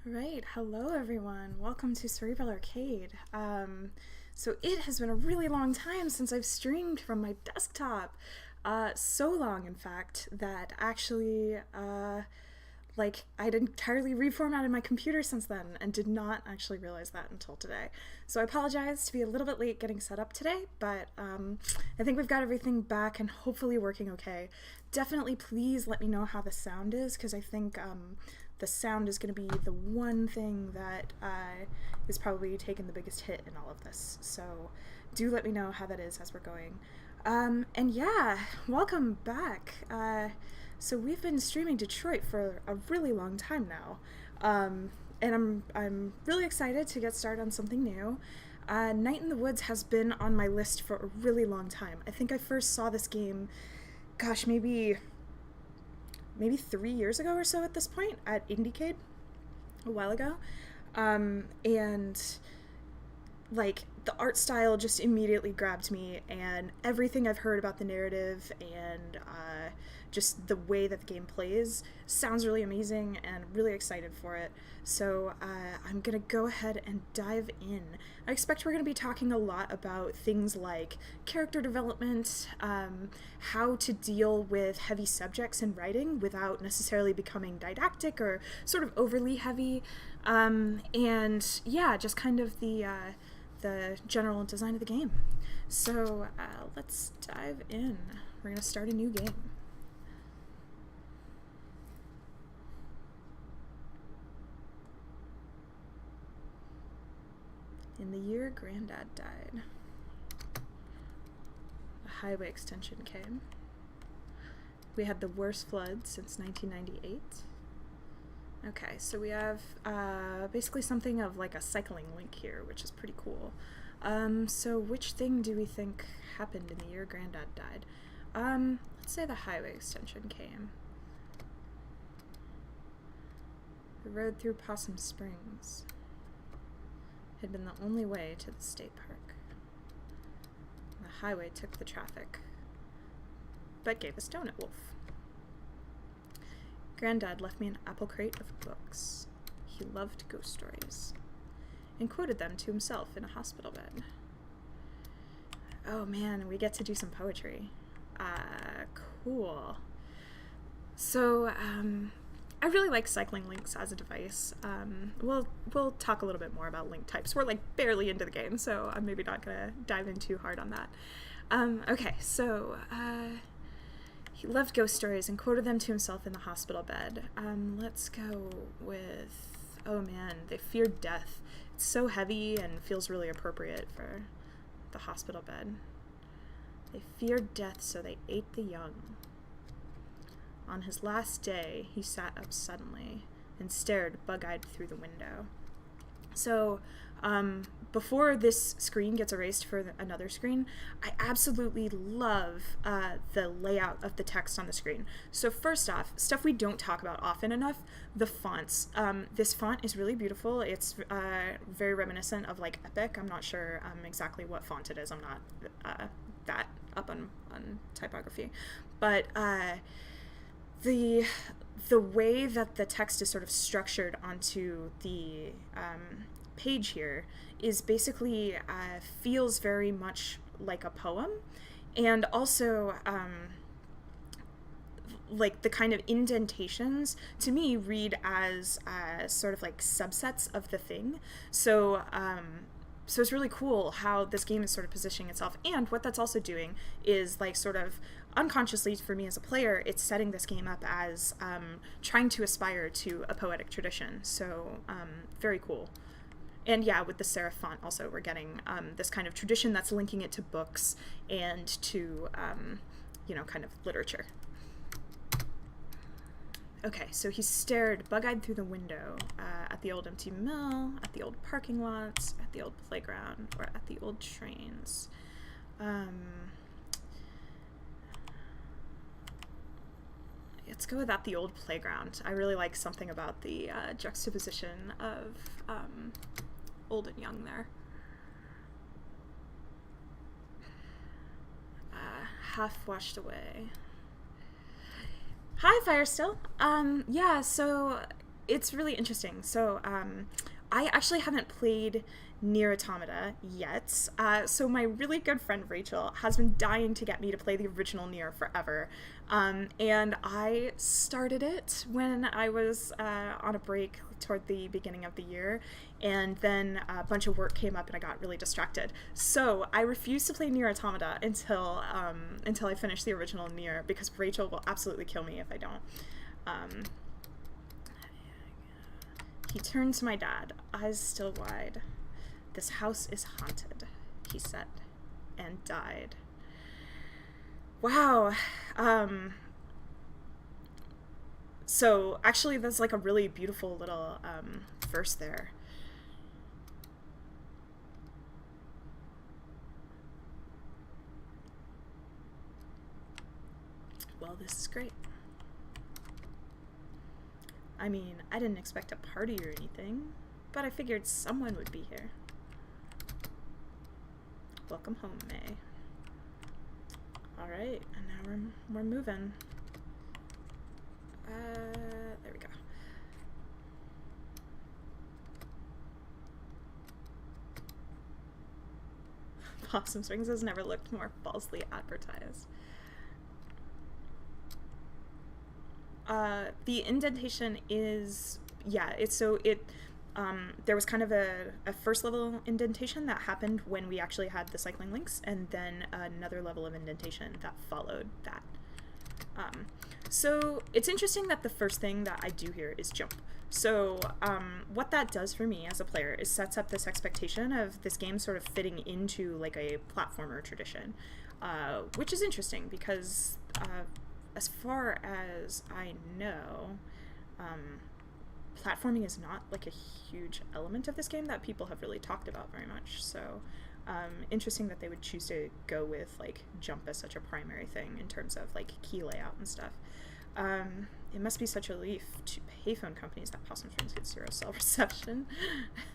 Right, hello everyone. Welcome to Cerebral Arcade. So it has been a really long time since I've streamed from my desktop. So long, in fact, that actually, I'd entirely reformatted my computer since then and did not actually realize that until today. So I apologize to be a little bit late getting set up today, but I think we've got everything back and hopefully working okay. Definitely please let me know how the sound is, because I think the sound is going to be the one thing that is probably taking the biggest hit in all of this. So do let me know how that is as we're going. And yeah, welcome back. So we've been streaming Detroit for a really long time now, and I'm really excited to get started on something new. Night in the Woods has been on my list for a really long time. I think I first saw this game, gosh, maybe 3 years ago or so at this point at Indiecade, a while ago, and like the art style just immediately grabbed me, and everything I've heard about the narrative and just the way that the game plays sounds really amazing, and really excited for it. So I'm gonna go ahead and dive in. I expect we're gonna be talking a lot about things like character development, how to deal with heavy subjects in writing without necessarily becoming didactic or sort of overly heavy, and yeah, just kind of the general design of the game. So let's dive in. We're going to start a new game. In the year Granddad died, a highway extension came. We had the worst flood since 1998. Okay, so we have basically something of like a cycling link here, which is pretty cool. So which thing do we think happened in the year Granddad died? Let's say the highway extension came. The road through Possum Springs had been the only way to the state park. The highway took the traffic, but gave us Donut Wolf. Granddad left me an apple crate of books. He loved ghost stories, and quoted them to himself in a hospital bed. Oh man, we get to do some poetry. Cool. So, I really like cycling links as a device. We'll talk a little bit more about link types. We're like barely into the game, so I'm maybe not gonna dive in too hard on that. Okay, so, he loved ghost stories and quoted them to himself in the hospital bed. Let's go with, oh man, they feared death. It's so heavy and feels really appropriate for the hospital bed. They feared death, so they ate the young. On his last day, he sat up suddenly and stared bug-eyed through the window. So, before this screen gets erased for another screen, I absolutely love the layout of the text on the screen. So first off, stuff we don't talk about often enough, the fonts. This font is really beautiful. It's very reminiscent of like Epic. I'm not sure exactly what font it is. I'm not that up on typography. But the way that the text is sort of structured onto the page here is basically feels very much like a poem, and also like the kind of indentations to me read as sort of like subsets of the thing. So so it's really cool how this game is sort of positioning itself, and what that's also doing is like sort of unconsciously for me as a player, it's setting this game up as trying to aspire to a poetic tradition. So very cool. And yeah, with the serif font also, we're getting this kind of tradition that's linking it to books and to, kind of literature. Okay, so he stared bug-eyed through the window at the old empty mill, at the old parking lots, at the old playground, or at the old trains. Let's go with at the old playground. I really like something about the juxtaposition of old and young there. Half washed away. Hi, Firestill. Yeah, so it's really interesting. So I actually haven't played Nier Automata yet. So my really good friend Rachel has been dying to get me to play the original Nier forever. And I started it when I was on a break toward the beginning of the year, and then a bunch of work came up and I got really distracted. So I refuse to play Nier Automata until I finish the original Nier, because Rachel will absolutely kill me if I don't. He turned to my dad, eyes still wide. "This house is haunted," he said, and died. Wow. So actually that's like a really beautiful little verse there. Well, this is great. I mean, I didn't expect a party or anything, but I figured someone would be here. Welcome home, May. Alright, and now we're moving. There we go. Possum Springs has never looked more falsely advertised. The indentation is, yeah, there was kind of a first level indentation that happened when we actually had the cycling links, and then another level of indentation that followed that. So it's interesting that the first thing that I do here is jump. So what that does for me as a player is sets up this expectation of this game sort of fitting into like a platformer tradition, which is interesting because as far as I know, platforming is not like a huge element of this game that people have really talked about very much. So interesting that they would choose to go with like jump as such a primary thing in terms of like key layout and stuff. It must be such a relief to payphone companies that Possum Springs gets 0 cell reception.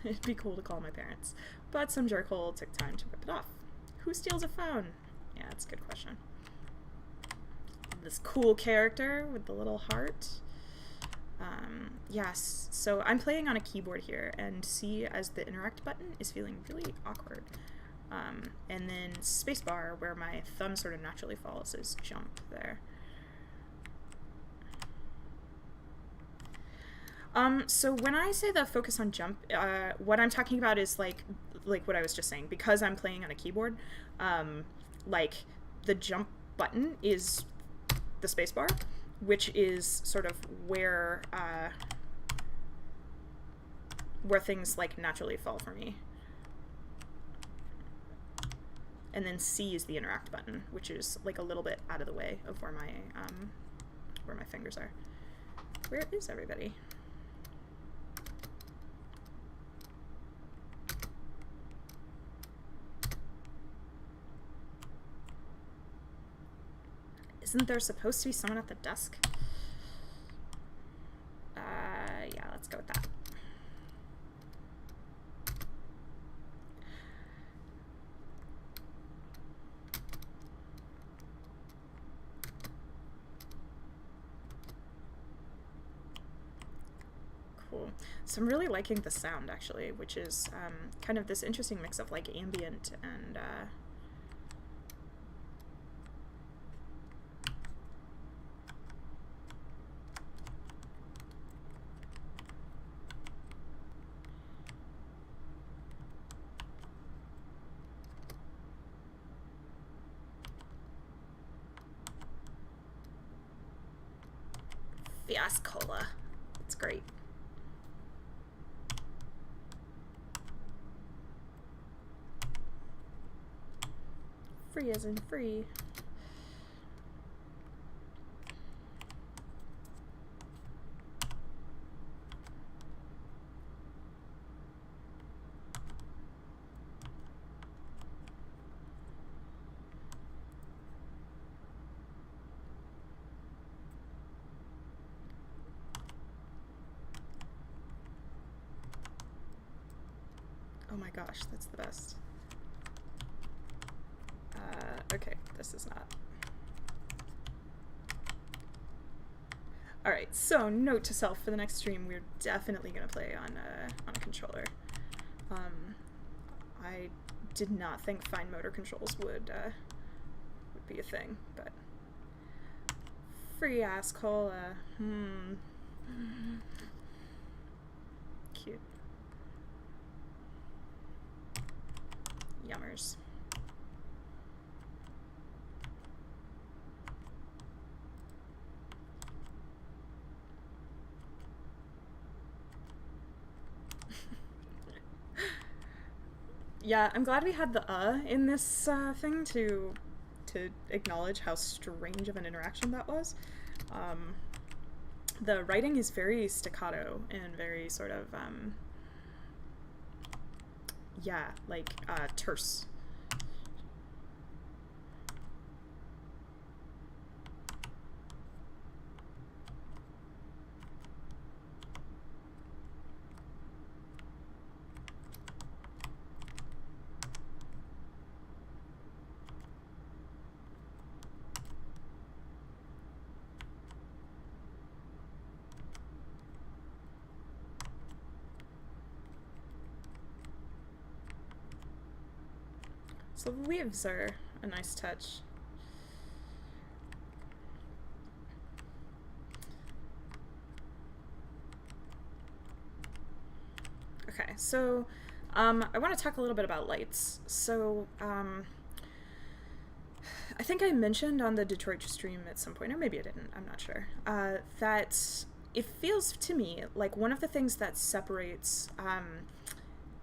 It'd be cool to call my parents, but some jerkhole took time to rip it off. Who steals a phone? Yeah, that's a good question. This cool character with the little heart. Yes, so I'm playing on a keyboard here, and C as the interact button is feeling really awkward. And then spacebar, where my thumb sort of naturally falls, is jump there. So when I say the focus on jump, what I'm talking about is like what I was just saying. Because I'm playing on a keyboard, like the jump button is the spacebar, which is sort of where things like naturally fall for me. And then C is the interact button, which is like a little bit out of the way of where my fingers are. Where is everybody? Isn't there supposed to be someone at the desk? Yeah, let's go with that. Cool. So I'm really liking the sound, actually, which is kind of this interesting mix of like ambient and Fiascola. It's great. Free as in free. Oh my gosh, that's the best. Okay, this is not. All right, so note to self, for the next stream, we're definitely going to play on a controller. I did not think fine motor controls would be a thing, but free ass cola. Cute. Yummers. Yeah, I'm glad we had the in this thing to acknowledge how strange of an interaction that was. The writing is very staccato and very sort of yeah, like terse. So the leaves are a nice touch. Okay, so I want to talk a little bit about lights. So I think I mentioned on the Detroit stream at some point, or maybe I didn't, I'm not sure, that it feels to me like one of the things that separates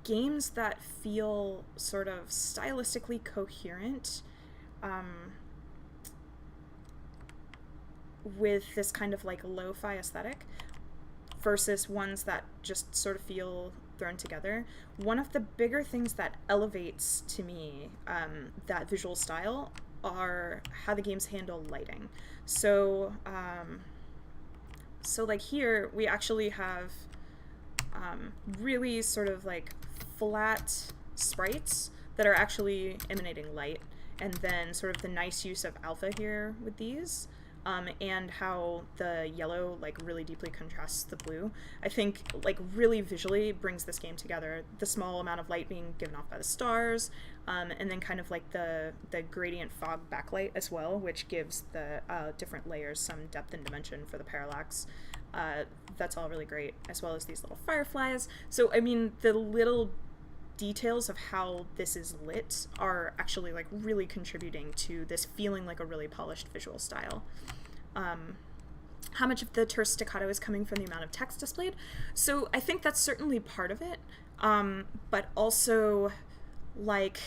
games that feel sort of stylistically coherent with this kind of like lo-fi aesthetic versus ones that just sort of feel thrown together. One of the bigger things that elevates to me that visual style are how the games handle lighting. So so like here we actually have really sort of like flat sprites that are actually emanating light, and then sort of the nice use of alpha here with these, and how the yellow like really deeply contrasts the blue, I think like really visually brings this game together. The small amount of light being given off by the stars, and then kind of like the gradient fog backlight as well, which gives the different layers some depth and dimension for the parallax. That's all really great, as well as these little fireflies. So I mean, the little details of how this is lit are actually like really contributing to this feeling like a really polished visual style. How much of the terse staccato is coming from the amount of text displayed? So I think that's certainly part of it, but also like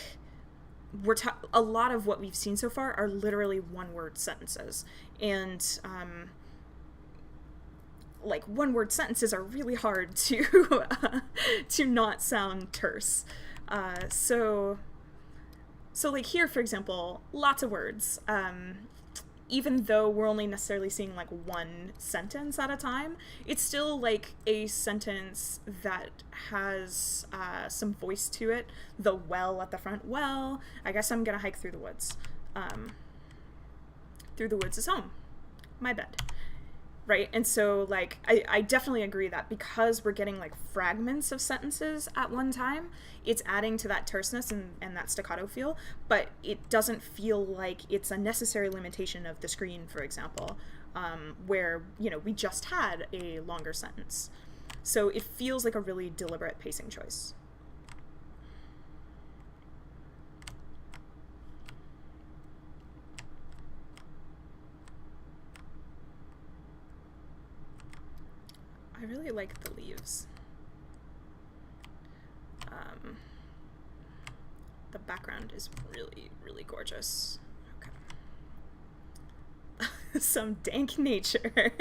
a lot of what we've seen so far are literally one-word sentences, and like one-word sentences are really hard to to not sound terse. So like here, for example, lots of words. Even though we're only necessarily seeing like one sentence at a time, it's still like a sentence that has some voice to it. The well at the front. Well, I guess I'm gonna hike through the woods. Through the woods is home. My bed. Right? And so, like, I definitely agree that because we're getting, like, fragments of sentences at one time, it's adding to that terseness and that staccato feel, but it doesn't feel like it's a necessary limitation of the screen, for example, where, you know, we just had a longer sentence. So it feels like a really deliberate pacing choice. I really like the leaves. The background is really, really gorgeous. Okay. Some dank nature.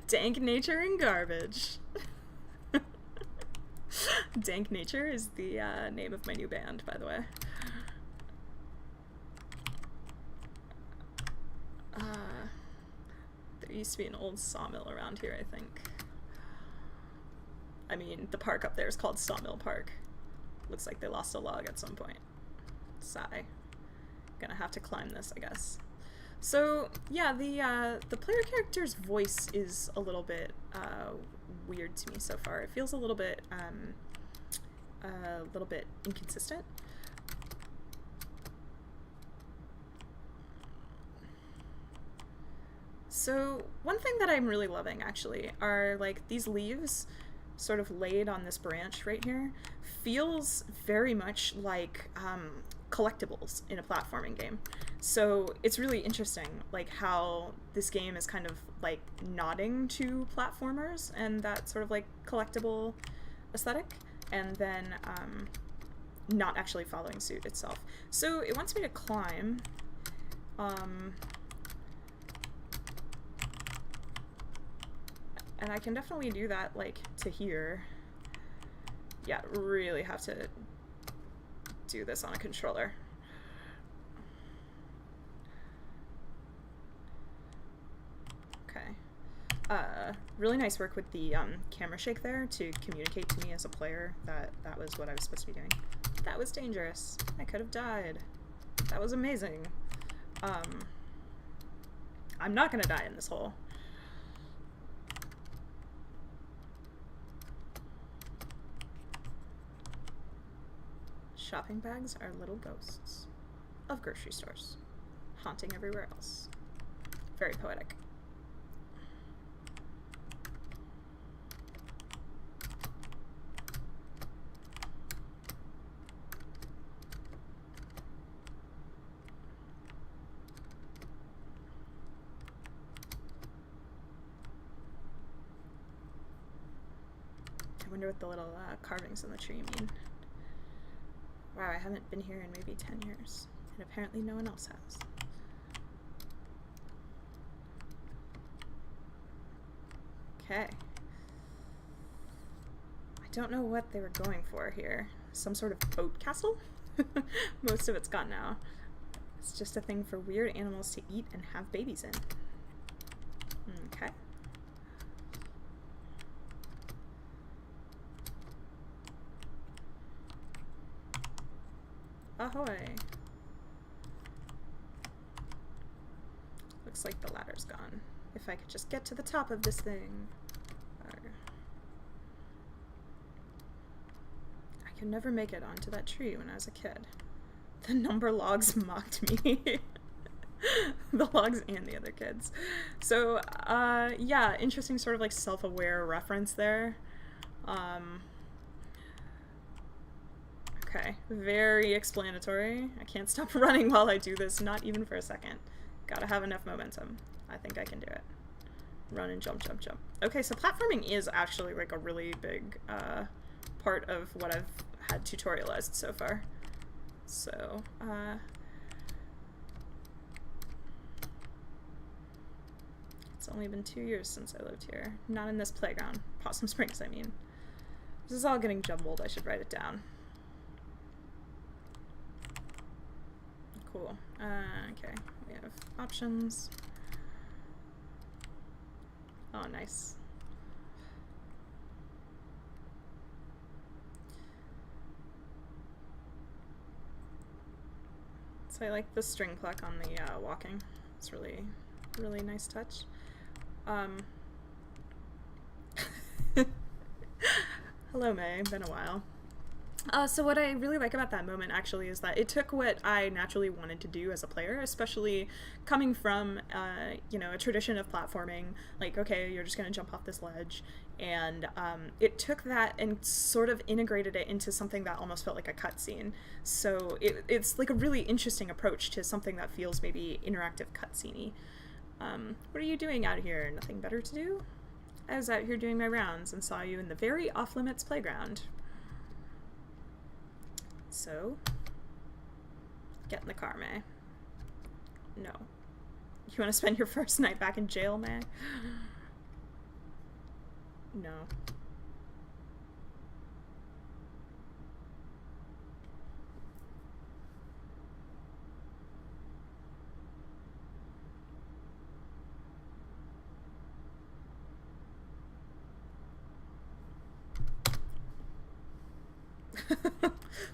Dank nature and garbage. Dank Nature is the name of my new band, by the way. There used to be an old sawmill around here, I think. I mean, the park up there is called Sawmill Park. Looks like they lost a log at some point. Sigh. Gonna have to climb this, I guess. So yeah, the player character's voice is a little bit weird to me so far. It feels a little bit inconsistent. So one thing that I'm really loving actually are like these leaves sort of laid on this branch right here feels very much like collectibles in a platforming game. So it's really interesting like how this game is kind of like nodding to platformers and that sort of like collectible aesthetic, and then not actually following suit itself. So it wants me to climb. And I can definitely do that, like, to here. Yeah, really have to do this on a controller. Okay. Really nice work with the camera shake there to communicate to me as a player that that was what I was supposed to be doing. That was dangerous. I could have died. That was amazing. I'm not gonna die in this hole. Shopping bags are little ghosts of grocery stores, haunting everywhere else. Very poetic. I wonder what the little carvings on the tree mean. Wow, I haven't been here in maybe 10 years, and apparently no one else has. Okay. I don't know what they were going for here. Some sort of boat castle? Most of it's gone now. It's just a thing for weird animals to eat and have babies in. Okay. Ahoy! Looks like the ladder's gone. If I could just get to the top of this thing. I could never make it onto that tree when I was a kid. The number logs mocked me. The logs and the other kids. So, yeah, interesting sort of like self-aware reference there. Okay, very explanatory. I can't stop running while I do this, not even for a second. Gotta have enough momentum. I think I can do it. Run and jump, jump, jump. Okay, so platforming is actually like a really big part of what I've had tutorialized so far. So, it's only been 2 years since I lived here. Not in this playground. Possum Springs, I mean. This is all getting jumbled. I should write it down. Cool. Okay, we have options. Oh, nice. So I like the string pluck on the walking. It's really, really nice touch. Hello, May. Been a while. So what I really like about that moment actually is that it took what I naturally wanted to do as a player, especially coming from, you know, a tradition of platforming, like, okay, you're just going to jump off this ledge, and it took that and sort of integrated it into something that almost felt like a cutscene. So it's like a really interesting approach to something that feels maybe interactive cutscene-y. What are you doing out here? Nothing better to do? I was out here doing my rounds and saw you in the very off-limits playground. So, get in the car, May. No. You want to spend your first night back in jail, May? No.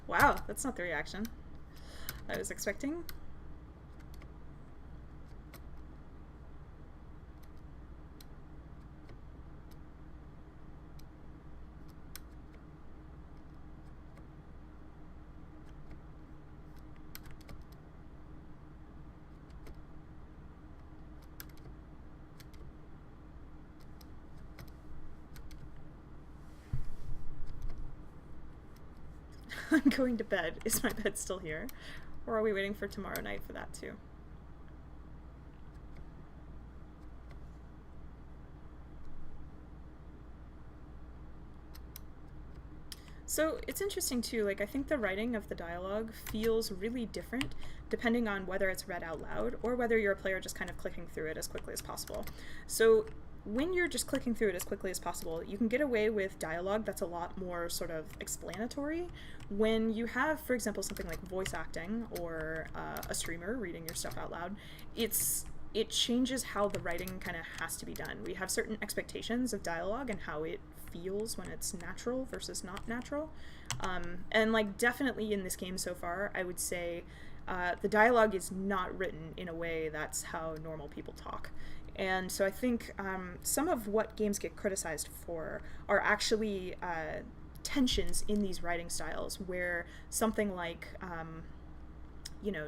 Wow, that's not the reaction I was expecting. I'm going to bed. Is my bed still here? Or are we waiting for tomorrow night for that too? So it's interesting too, like I think the writing of the dialogue feels really different depending on whether it's read out loud or whether you're a player just kind of clicking through it as quickly as possible. So when you're just clicking through it as quickly as possible, you can get away with dialogue that's a lot more sort of explanatory. When you have, for example, something like voice acting or a streamer reading your stuff out loud, it changes how the writing kind of has to be done. We have certain expectations of dialogue and how it feels when it's natural versus not natural. And like definitely in this game so far, I would say the dialogue is not written in a way that's how normal people talk. And so I think some of what games get criticized for are actually tensions in these writing styles, where something like,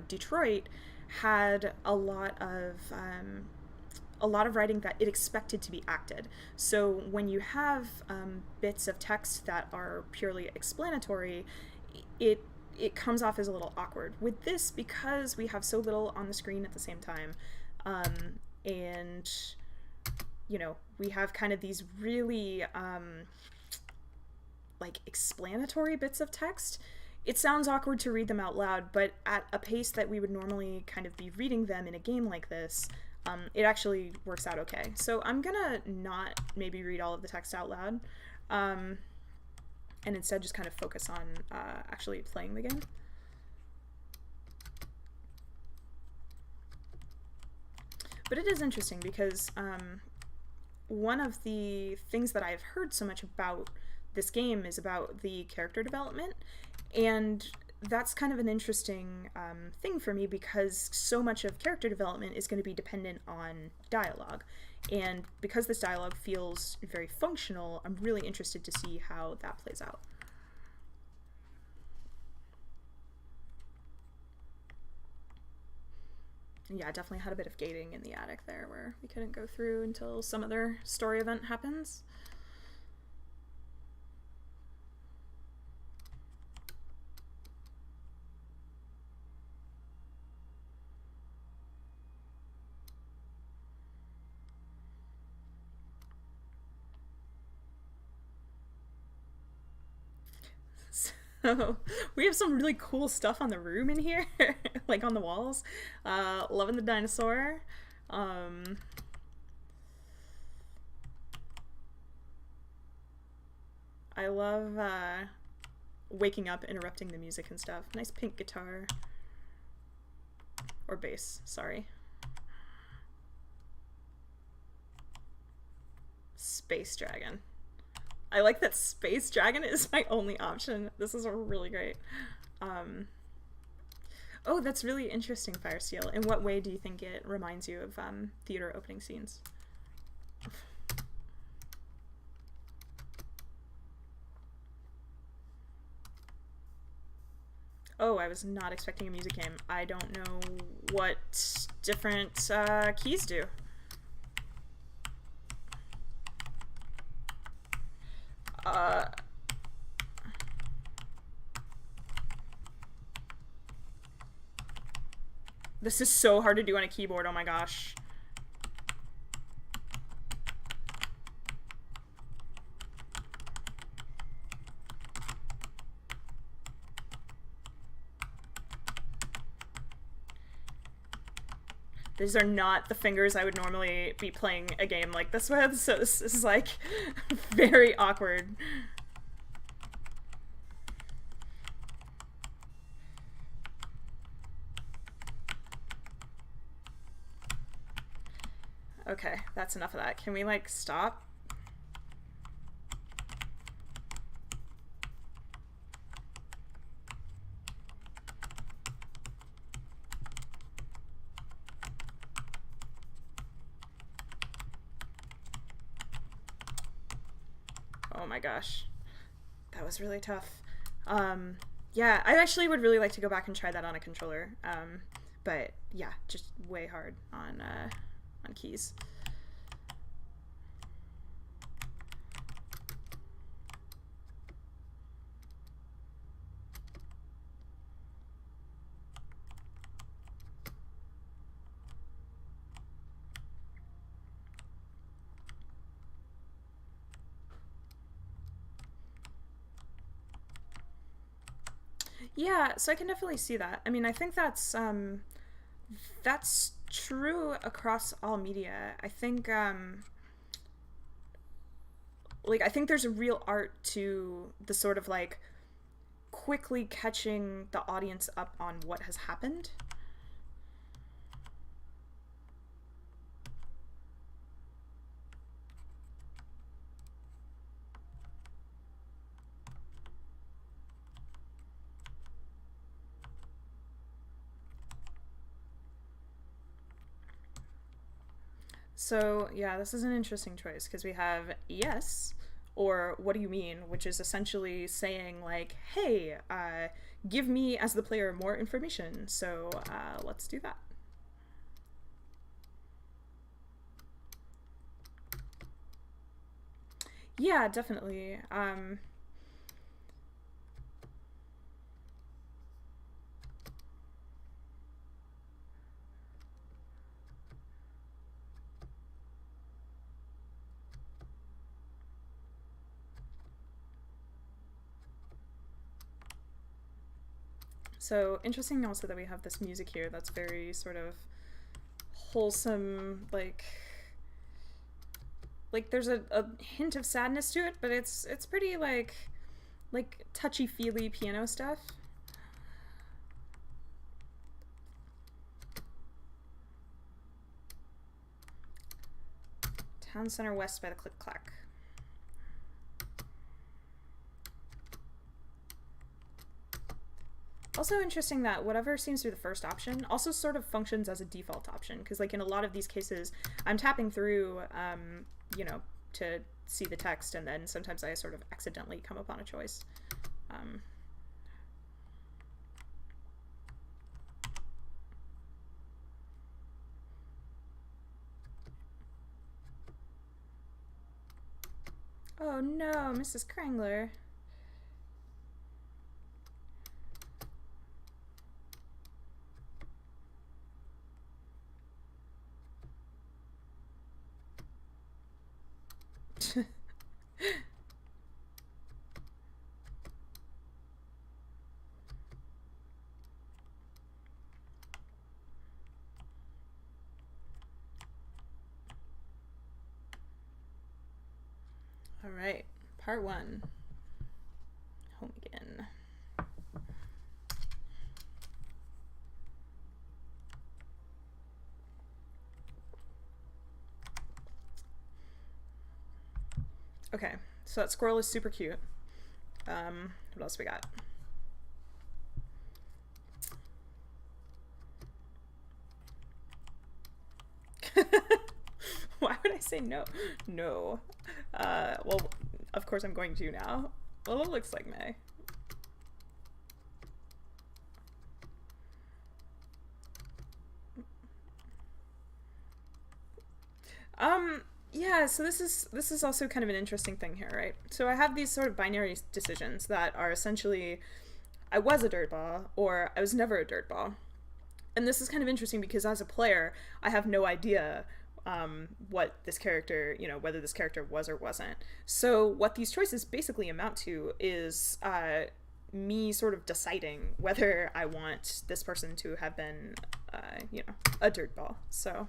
Detroit had a lot of writing that it expected to be acted. So when you have bits of text that are purely explanatory, it comes off as a little awkward. With this, because we have so little on the screen at the same time, and we have kind of these really like explanatory bits of text, it sounds awkward to read them out loud, but at a pace that we would normally kind of be reading them in a game like this, it actually works out okay. So I'm gonna not maybe read all of the text out loud, and instead just kind of focus on actually playing the game. But it is interesting because one of the things that I've heard so much about this game is about the character development, and that's kind of an interesting thing for me because so much of character development is going to be dependent on dialogue. And because this dialogue feels very functional, I'm really interested to see how that plays out. Yeah, definitely had a bit of gating in the attic there where we couldn't go through until some other story event happens. So we have some really cool stuff on the room in here, like on the walls. Loving the dinosaur. I love waking up, interrupting the music and stuff. Nice pink guitar. Or bass, sorry. Space Dragon. I like that Space Dragon is my only option. This is really great. Oh, that's really interesting, Firesteel. In what way do you think it reminds you of theater opening scenes? Oh, I was not expecting a music game. I don't know what different keys do. This is so hard to do on a keyboard, oh my gosh. These are not the fingers I would normally be playing a game like this with, so this is like very awkward. Okay, that's enough of that. Can we like stop? Oh my gosh, that was really tough. Yeah, I actually would really like to go back and try that on a controller. But yeah, just way hard on keys. Yeah, so I can definitely see that. I mean, I think that's true across all media. I think I think there's a real art to the sort of like quickly catching the audience up on what has happened. So, yeah, this is an interesting choice because we have yes or what do you mean, which is essentially saying, like, hey, give me as the player more information. So, let's do that. Yeah, definitely. So, interesting also that we have this music here that's very sort of wholesome, like there's a hint of sadness to it, but it's pretty like touchy feely piano stuff. Town Center West by the Click Clack. Also interesting that whatever seems to be the first option also sort of functions as a default option, because like in a lot of these cases, I'm tapping through, you know, to see the text, and then sometimes I sort of accidentally come upon a choice. Um, oh no, Mrs. Krangler. All right, part one. Home again. Okay, so that squirrel is super cute. What else we got? Why would I say no? No. Well, of course I'm going to now. Well, it looks like May. Yeah, so this is also kind of an interesting thing here, right? So I have these sort of binary decisions that are essentially I was a dirtball or I was never a dirtball. And this is kind of interesting because as a player, I have no idea what this character, you know, whether this character was or wasn't. So what these choices basically amount to is me sort of deciding whether I want this person to have been, you know, a dirtball. So.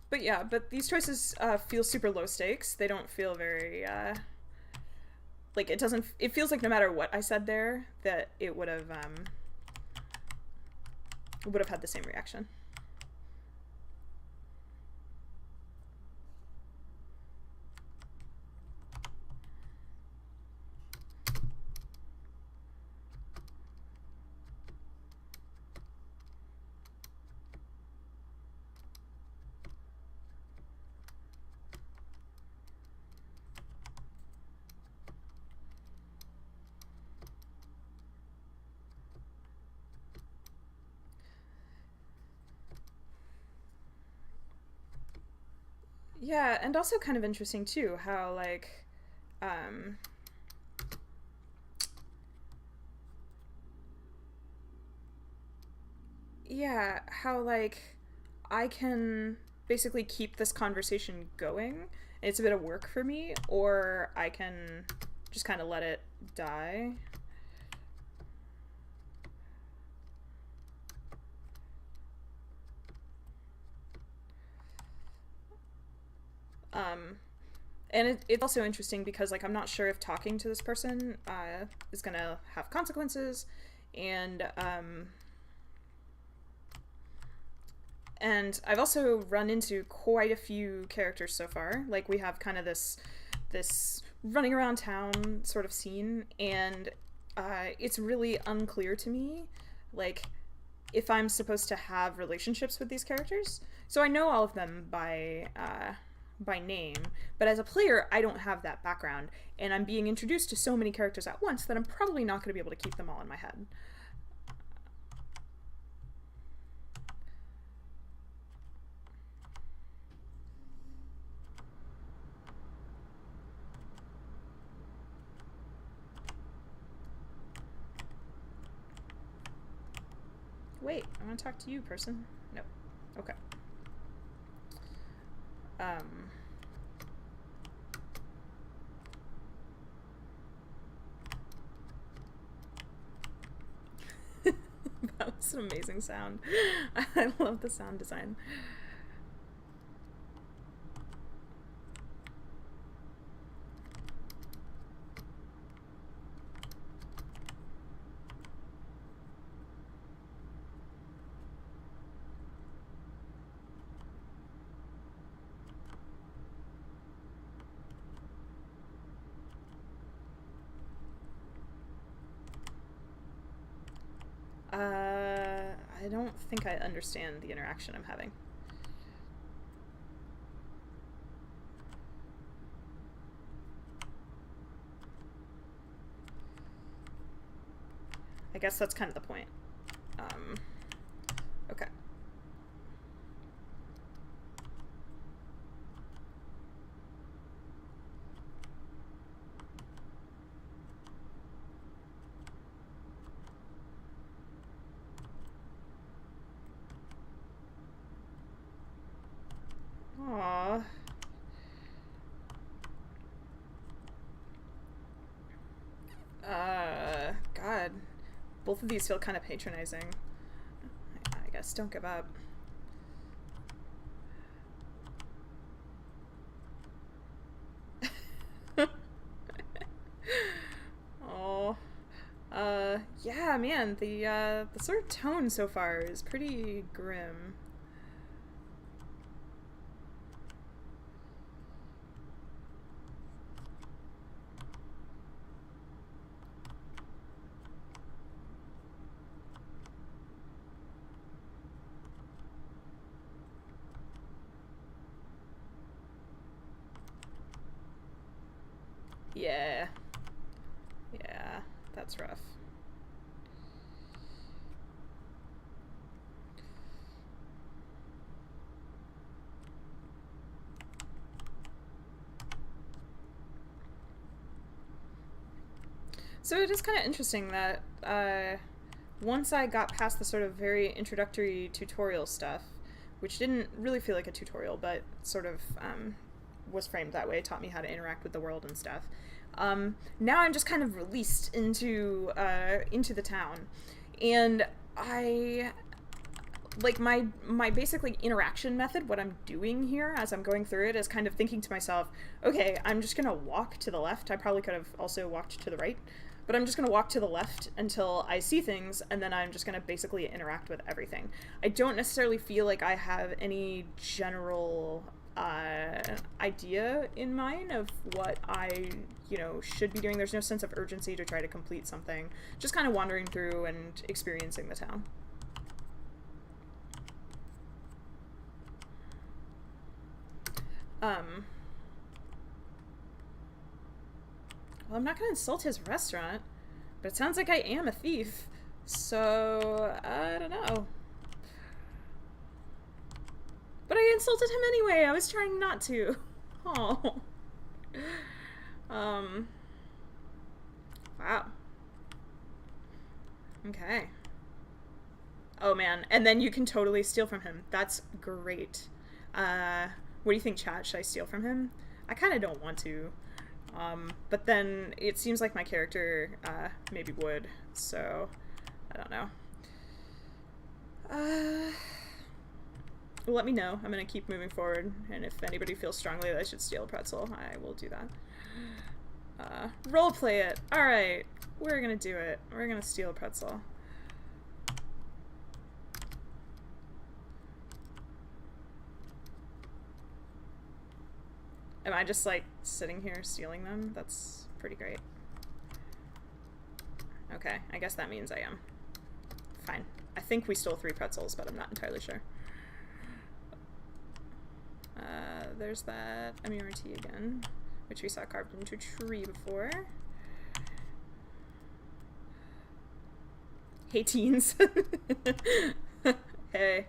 But yeah, but these choices feel super low stakes. They don't feel very like it doesn't. It feels like no matter what I said there, that it would have had the same reaction. Yeah, and also kind of interesting too how um, yeah, how I can basically keep this conversation going It's a bit of work for me, or I can just kind of let it die. And it's also interesting because, like, I'm not sure if talking to this person is gonna have consequences, and I've also run into quite a few characters so far. Like, we have kind of this running around town sort of scene, and it's really unclear to me, like, if I'm supposed to have relationships with these characters. So I know all of them by name, but as a player, I don't have that background, and I'm being introduced to so many characters at once that I'm probably not going to be able to keep them all in my head. Wait, I want to talk to you, person. No. Okay. That was an amazing sound. I love the sound design. I don't think I understand the interaction I'm having. I guess that's kind of the point. Okay. Aww. God. Both of these feel kind of patronizing. I guess don't give up. Oh. Yeah, man, the sort of tone so far is pretty grim. Yeah. Yeah, that's rough. So it is kind of interesting that once I got past the sort of very introductory tutorial stuff, which didn't really feel like a tutorial, but sort of was framed that way, taught me how to interact with the world and stuff. Now I'm just kind of released into the town, and I like my basically interaction method. What I'm doing here as I'm going through it is kind of thinking to myself, okay, I'm just gonna walk to the left. I probably could have also walked to the right, but I'm just gonna walk to the left until I see things, and then I'm just gonna basically interact with everything. I don't necessarily feel like I have any general idea in mind of what I, should be doing. There's no sense of urgency to try to complete something. Just kind of wandering through and experiencing the town. Well, I'm not gonna insult his restaurant, but it sounds like I am a thief, so I don't know. But I insulted him anyway. I was trying not to. Oh. Wow. Okay. Oh, man. And then you can totally steal from him. That's great. What do you think, chat? Should I steal from him? I kind of don't want to. But then it seems like my character maybe would, so I don't know. Let me know. I'm going to keep moving forward, and if anybody feels strongly that I should steal a pretzel, I will do that. Roleplay it. Alright, we're going to do it. We're going to steal a pretzel. Am I just, like, sitting here stealing them? That's pretty great. Okay, I guess that means I am. Fine. I think we stole 3 pretzels, but I'm not entirely sure. There's that MURT again, which we saw carved into a tree before. Hey, teens. Hey.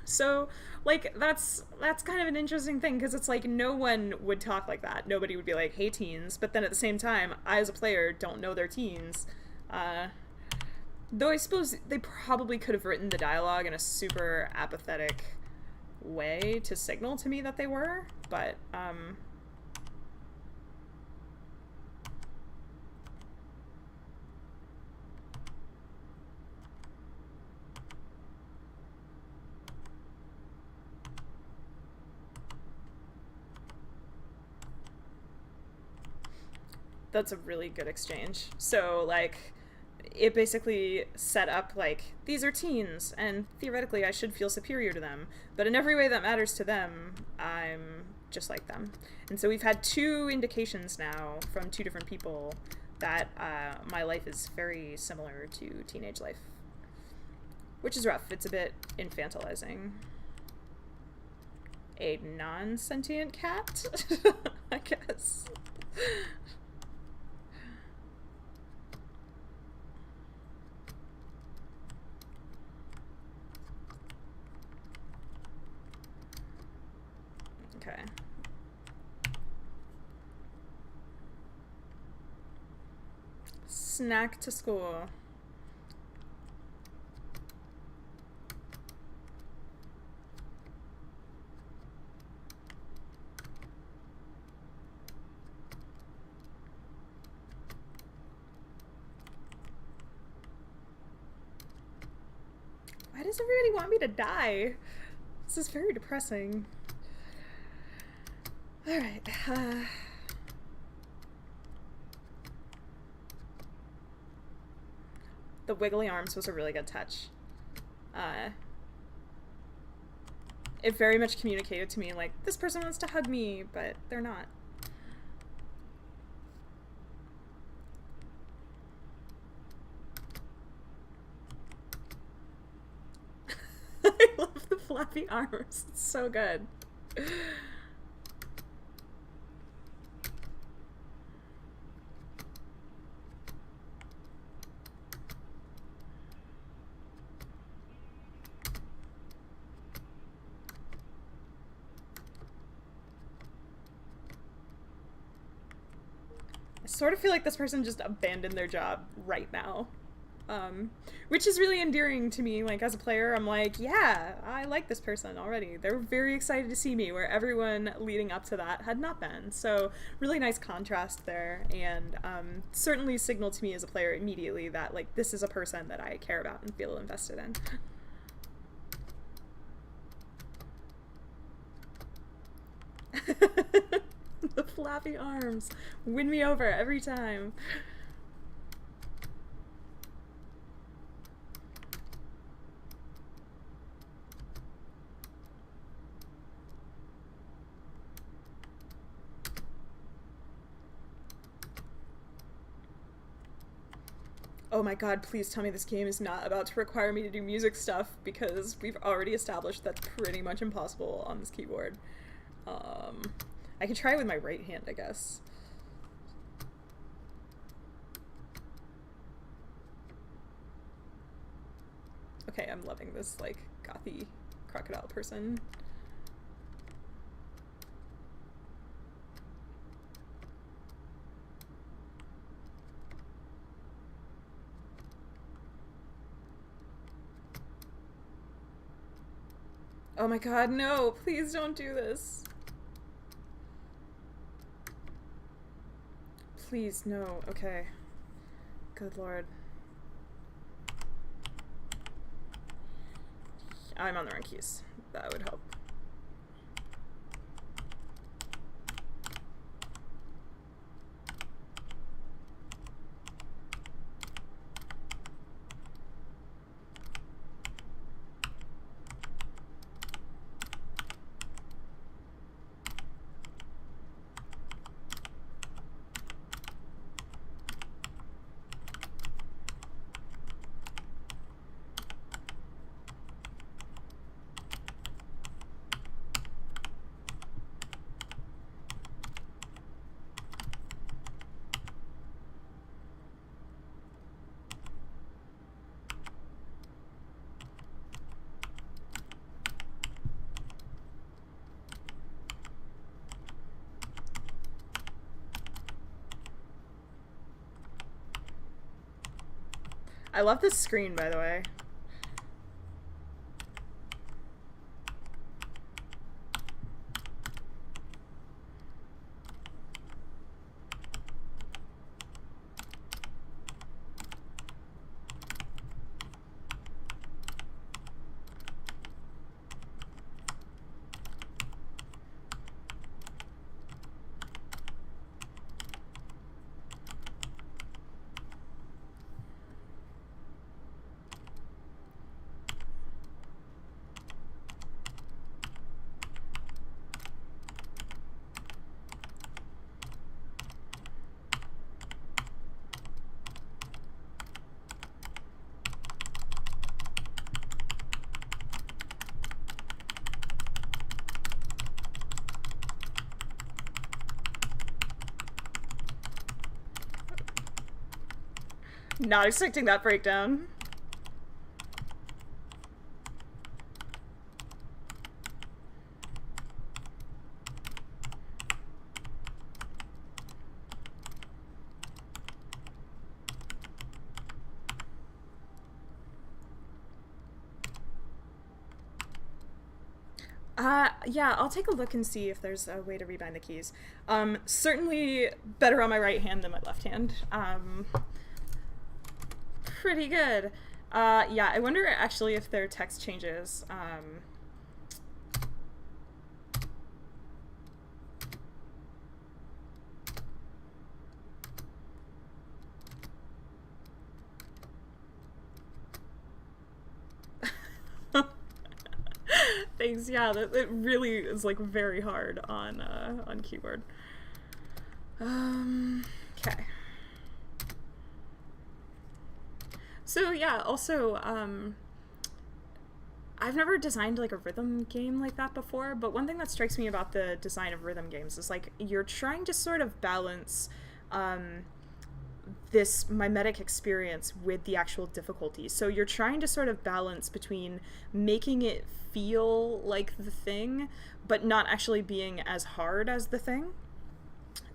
So, like, that's kind of an interesting thing, because it's like no one would talk like that. Nobody would be like, hey, teens. But then at the same time, I, as a player, don't know they're teens. Though I suppose they probably could have written the dialogue in a super apathetic way to signal to me that they were, but, that's a really good exchange. So, like, it basically set up, like, these are teens, and theoretically I should feel superior to them, but in every way that matters to them, I'm just like them. And so we've had 2 indications now from 2 different people that my life is very similar to teenage life. Which is rough. It's a bit infantilizing. A non-sentient cat? I guess. Okay. Snack to school. Why does everybody want me to die? This is very depressing. Alright, the wiggly arms was a really good touch. It very much communicated to me, like, this person wants to hug me, but they're not. I love the flappy arms. It's so good. Sort of feel like this person just abandoned their job right now. Which is really endearing to me. Like, as a player, I'm like, yeah, I like this person already. They're very excited to see me, where everyone leading up to that had not been. So, really nice contrast there, and certainly signaled to me as a player immediately that, like, this is a person that I care about and feel invested in. The flappy arms win me over every time. Oh my god, please tell me this game is not about to require me to do music stuff, because we've already established that's pretty much impossible on this keyboard. I can try it with my right hand, I guess. Okay, I'm loving this, like, gothy crocodile person. Oh my god, no! Please don't do this! Please, no. Okay. Good lord. I'm on the wrong keys. That would help. I love this screen, by the way. Not expecting that breakdown. Yeah, I'll take a look and see if there's a way to rebind the keys. Certainly better on my right hand than my left hand. Pretty good. Yeah, I wonder actually if their text changes. Thanks. Yeah, it really is like very hard on keyboard. Okay. So yeah, also I've never designed like a rhythm game like that before, but one thing that strikes me about the design of rhythm games is like you're trying to sort of balance this mimetic experience with the actual difficulty. So you're trying to sort of balance between making it feel like the thing, but not actually being as hard as the thing.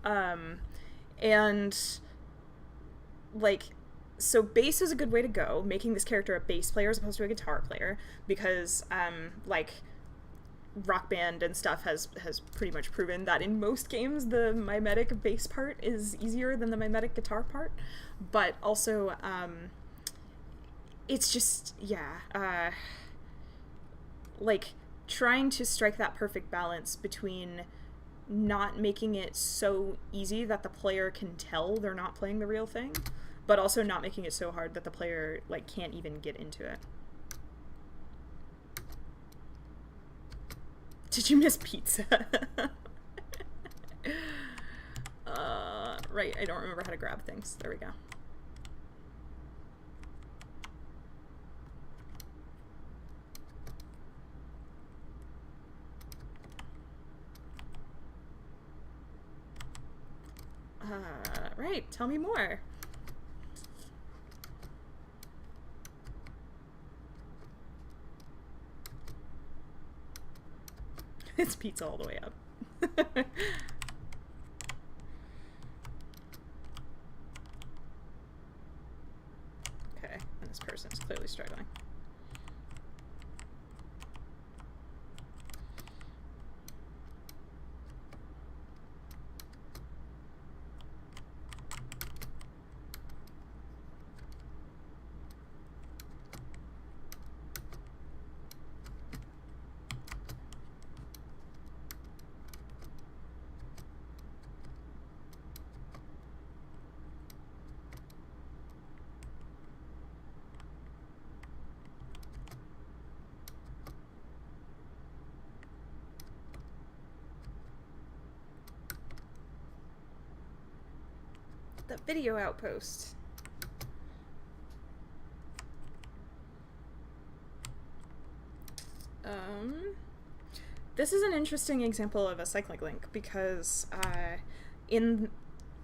And like, so bass is a good way to go, making this character a bass player as opposed to a guitar player, because like Rock Band and stuff has pretty much proven that in most games the mimetic bass part is easier than the mimetic guitar part. But also it's just, yeah, like trying to strike that perfect balance between not making it so easy that the player can tell they're not playing the real thing, but also not making it so hard that the player like can't even get into it. Did you miss pizza? Right, I don't remember how to grab things. There we go. Right, tell me more. It's pizza all the way up. Okay, and this person is clearly struggling. the video outpost. This is an interesting example of a cycling link because in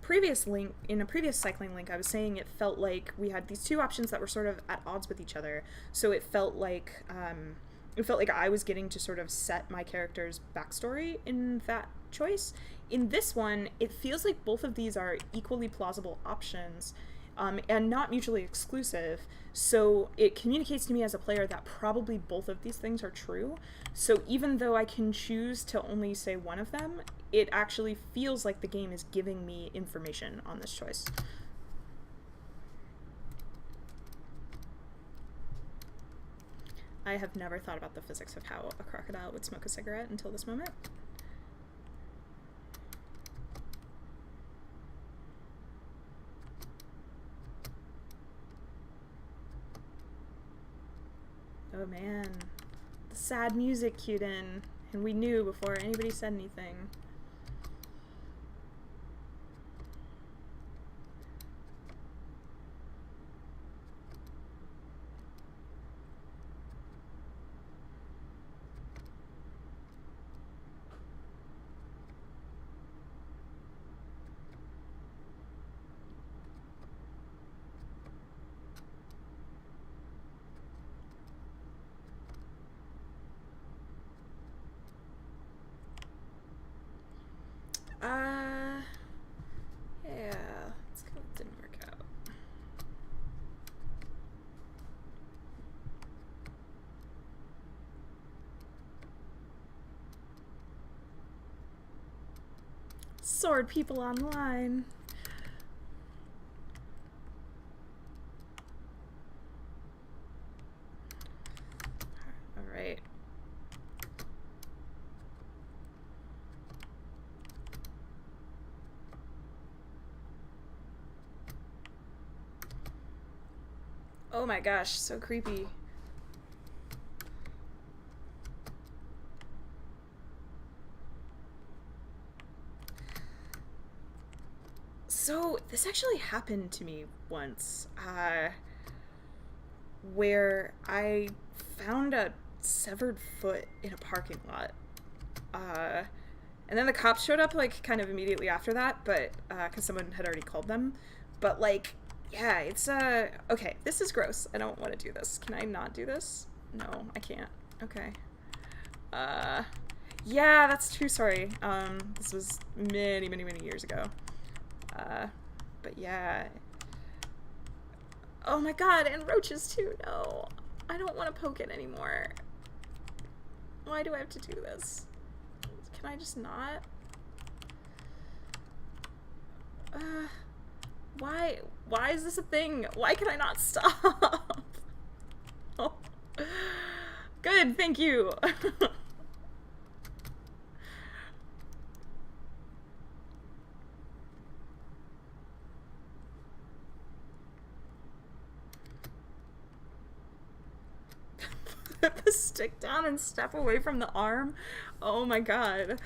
a previous cycling link, I was saying it felt like we had these two options that were sort of at odds with each other. So it felt like I was getting to sort of set my character's backstory in that choice. In this one, it feels like both of these are equally plausible options, and not mutually exclusive. So it communicates to me as a player that probably both of these things are true. So even though I can choose to only say one of them, it actually feels like the game is giving me information on this choice. I have never thought about the physics of how a crocodile would smoke a cigarette until this moment. Oh man, the sad music cued in, and we knew before anybody said anything. Yeah, let's go. It didn't work out. Sword people online. All right. Oh my gosh, so creepy. So this actually happened to me once, where I found a severed foot in a parking lot. And then the cops showed up, like, kind of immediately after that, but, because someone had already called them. But, like, yeah, it's, okay, this is gross. I don't want to do this. Can I not do this? No, I can't. Okay. Yeah, that's true, sorry. This was many, many, many years ago. But yeah. Oh my god, and roaches too, no. I don't want to poke it anymore. Why do I have to do this? Can I just not? Why is this a thing? Why can I not stop? Oh. Good, thank you. Put the stick down and step away from the arm. Oh my god.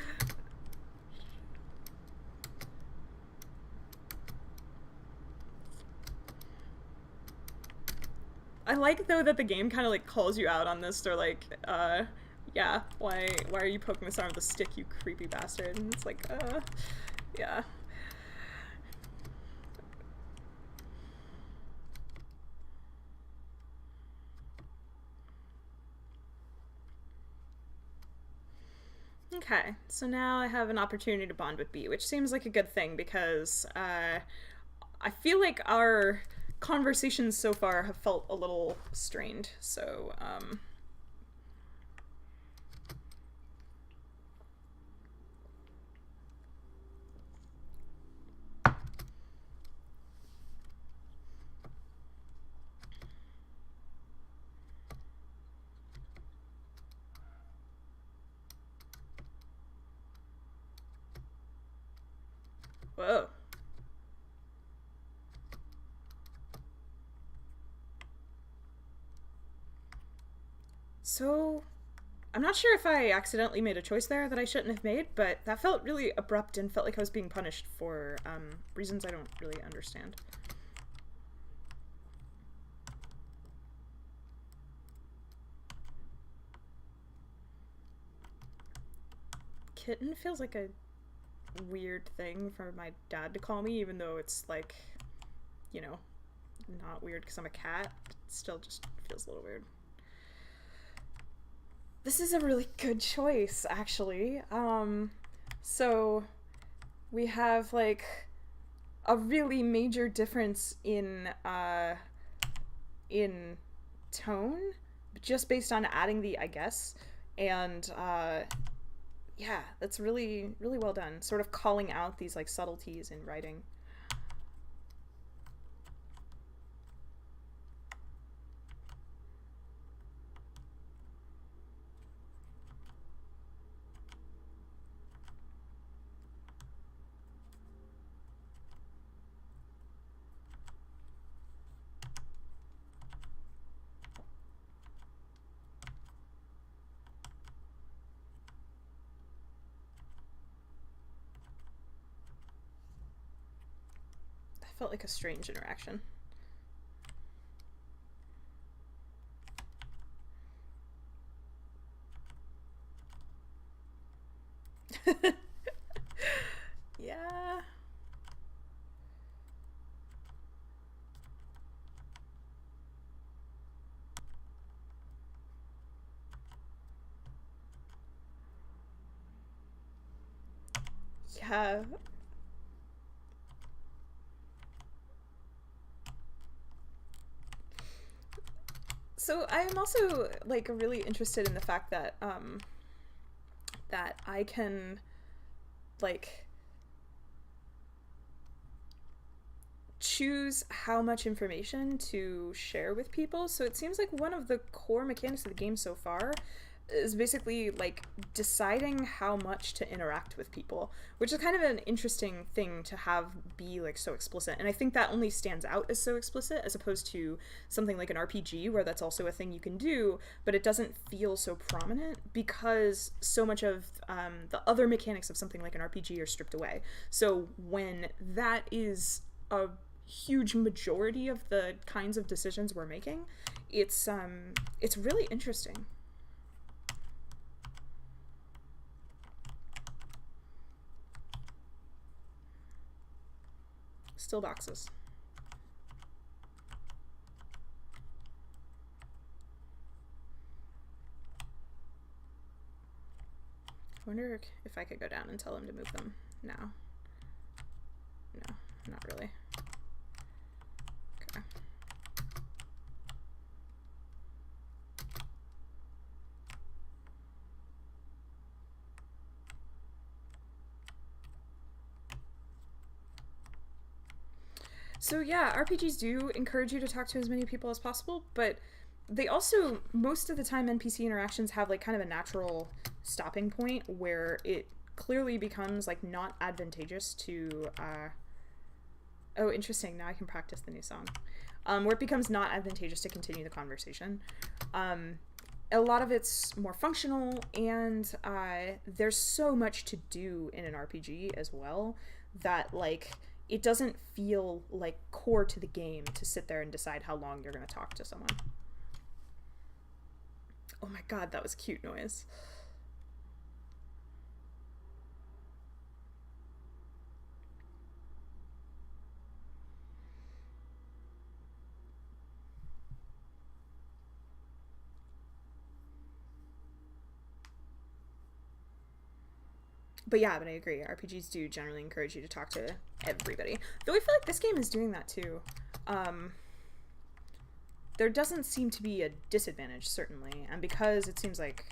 I like though that the game kind of like calls you out on this. They're like, yeah, why are you poking this arm with a stick, you creepy bastard? And it's like, yeah. Okay, so now I have an opportunity to bond with B, which seems like a good thing because I feel like our conversations so far have felt a little strained, so whoa. So, I'm not sure if I accidentally made a choice there that I shouldn't have made, but that felt really abrupt and felt like I was being punished for reasons I don't really understand. Kitten feels like a weird thing for my dad to call me, even though it's like, you know, not weird because I'm a cat. It still just feels a little weird. This is a really good choice, actually. So we have like a really major difference in tone, just based on adding the I guess, and yeah, that's really really well done. Sort of calling out these like subtleties in writing. That felt like a strange interaction. Yeah. Yeah. So I am also like really interested in the fact that that I can like choose how much information to share with people. So it seems like one of the core mechanics of the game so far is basically like deciding how much to interact with people, which is kind of an interesting thing to have be like so explicit. And I think that only stands out as so explicit as opposed to something like an RPG where that's also a thing you can do, but it doesn't feel so prominent because so much of the other mechanics of something like an RPG are stripped away. So when that is a huge majority of the kinds of decisions we're making, it's really interesting. Still boxes. I wonder if I could go down and tell him to move them now. No, not really. Okay. So yeah, RPGs do encourage you to talk to as many people as possible, but they also, most of the time, NPC interactions have like kind of a natural stopping point where it clearly becomes like not advantageous to oh, interesting, now I can practice the new song. Where it becomes not advantageous to continue the conversation. A lot of it's more functional, and there's so much to do in an RPG as well that like it doesn't feel like core to the game to sit there and decide how long you're going to talk to someone. Oh my god, that was cute noise. But yeah, but I agree. RPGs do generally encourage you to talk to everybody. Though I feel like this game is doing that too. There doesn't seem to be a disadvantage, certainly. And because it seems like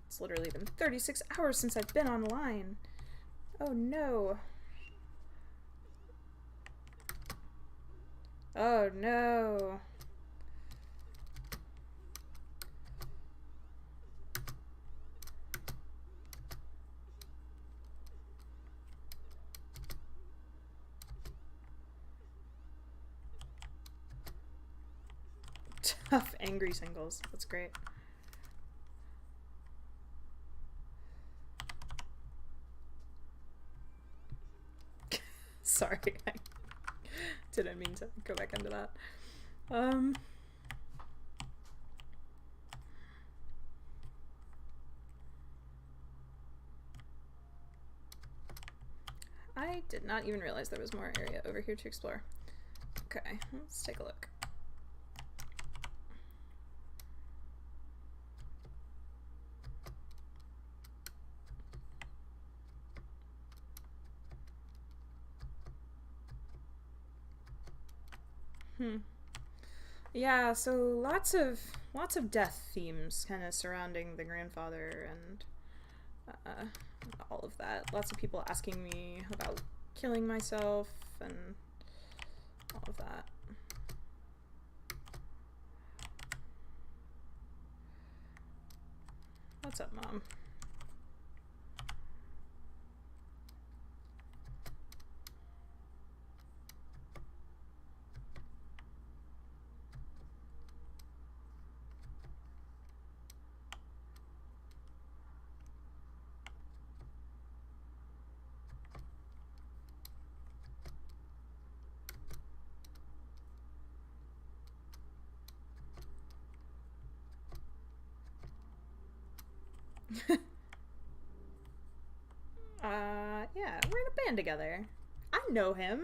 it's literally been 36 hours since I've been online. Oh no. Oh no. Tough, angry singles. That's great. Sorry, I didn't mean to go back into that. I did not even realize there was more area over here to explore. Okay, let's take a look. Yeah, so lots of death themes kind of surrounding the grandfather and all of that. Lots of people asking me about killing myself and all of that. What's up, Mom? Yeah, we're in a band together. I know him.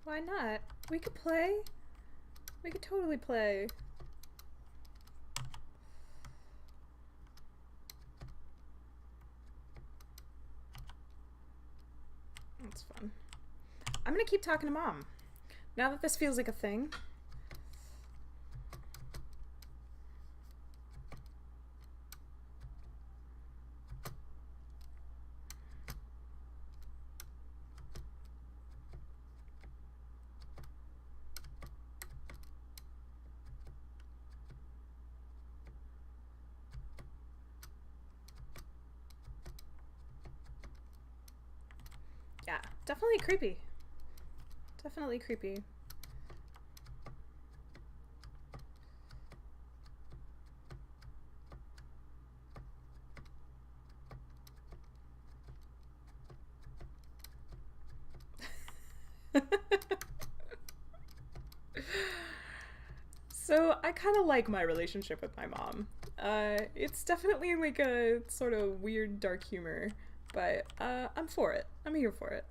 Why not? We could play. We could totally play. That's fun. I'm gonna keep talking to Mom. Now that this feels like a thing. Yeah, definitely creepy. Definitely creepy. So I kind of like my relationship with my mom. It's definitely like a sort of weird dark humor, but I'm for it. I'm here for it.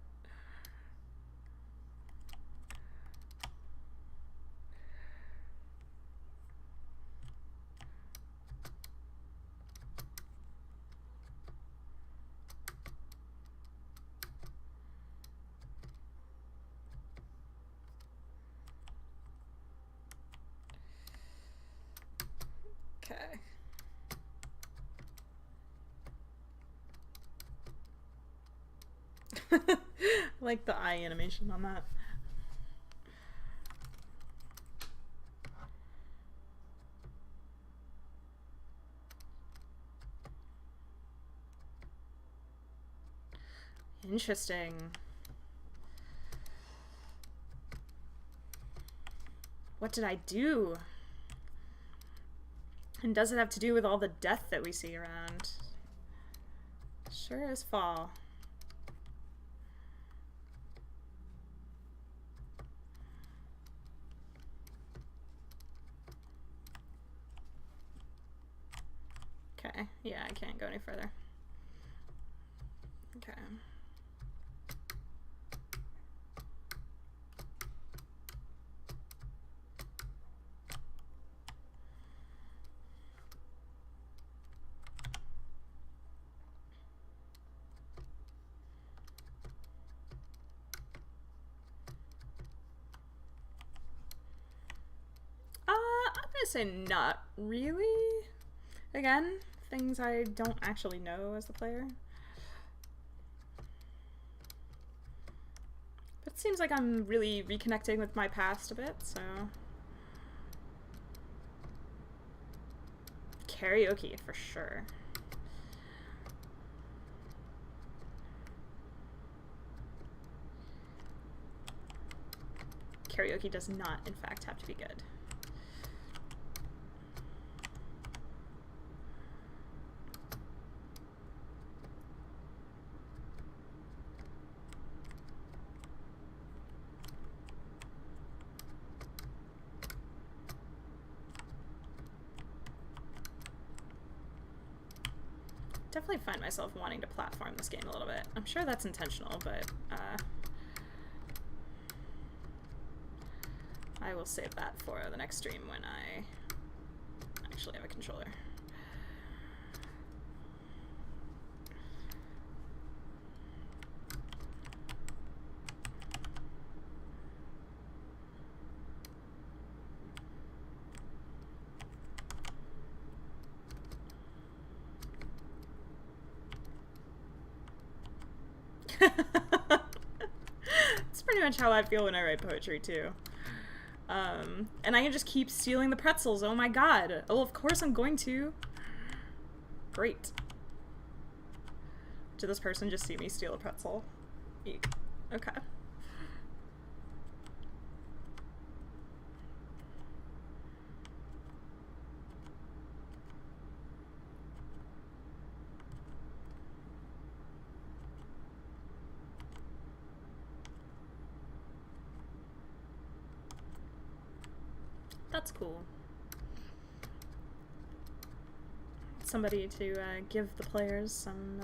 Okay. Like the eye animation on that. Interesting. What did I do? And does it have to do with all the death that we see around? Sure as fall. Okay, yeah, I can't go any further. Okay. I'm gonna say not really. Again, things I don't actually know as the player. But it seems like I'm really reconnecting with my past a bit, so... Karaoke, for sure. Karaoke does not, in fact, have to be good. definitely find myself wanting to platform this game a little bit. I'm sure that's intentional, but I will save that for the next stream when I actually have a controller. That's pretty much how I feel when I write poetry too. And I can just keep stealing the pretzels. Oh my god. Oh, of course I'm going to. Great. Did this person just see me steal a pretzel? Eek. Okay. That's cool. Somebody to give the players some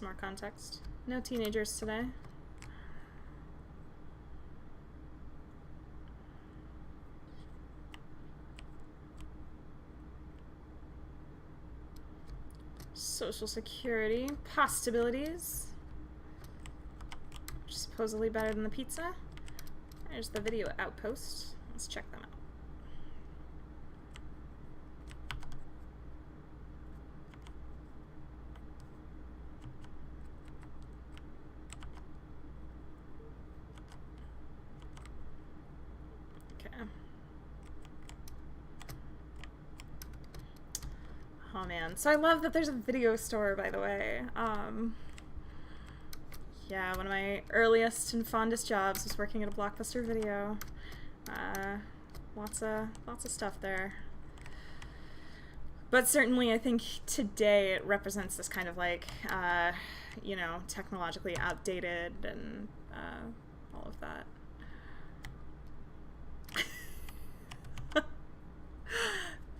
more context. No teenagers today. Social security possibilities. Supposedly better than the pizza. There's the video outpost. Let's check them out. Okay. Oh man. So I love that there's a video store, by the way. Yeah, one of my earliest and fondest jobs was working at a Blockbuster Video. Lots of stuff there. But certainly I think today it represents this kind of like, you know, technologically outdated and all of that.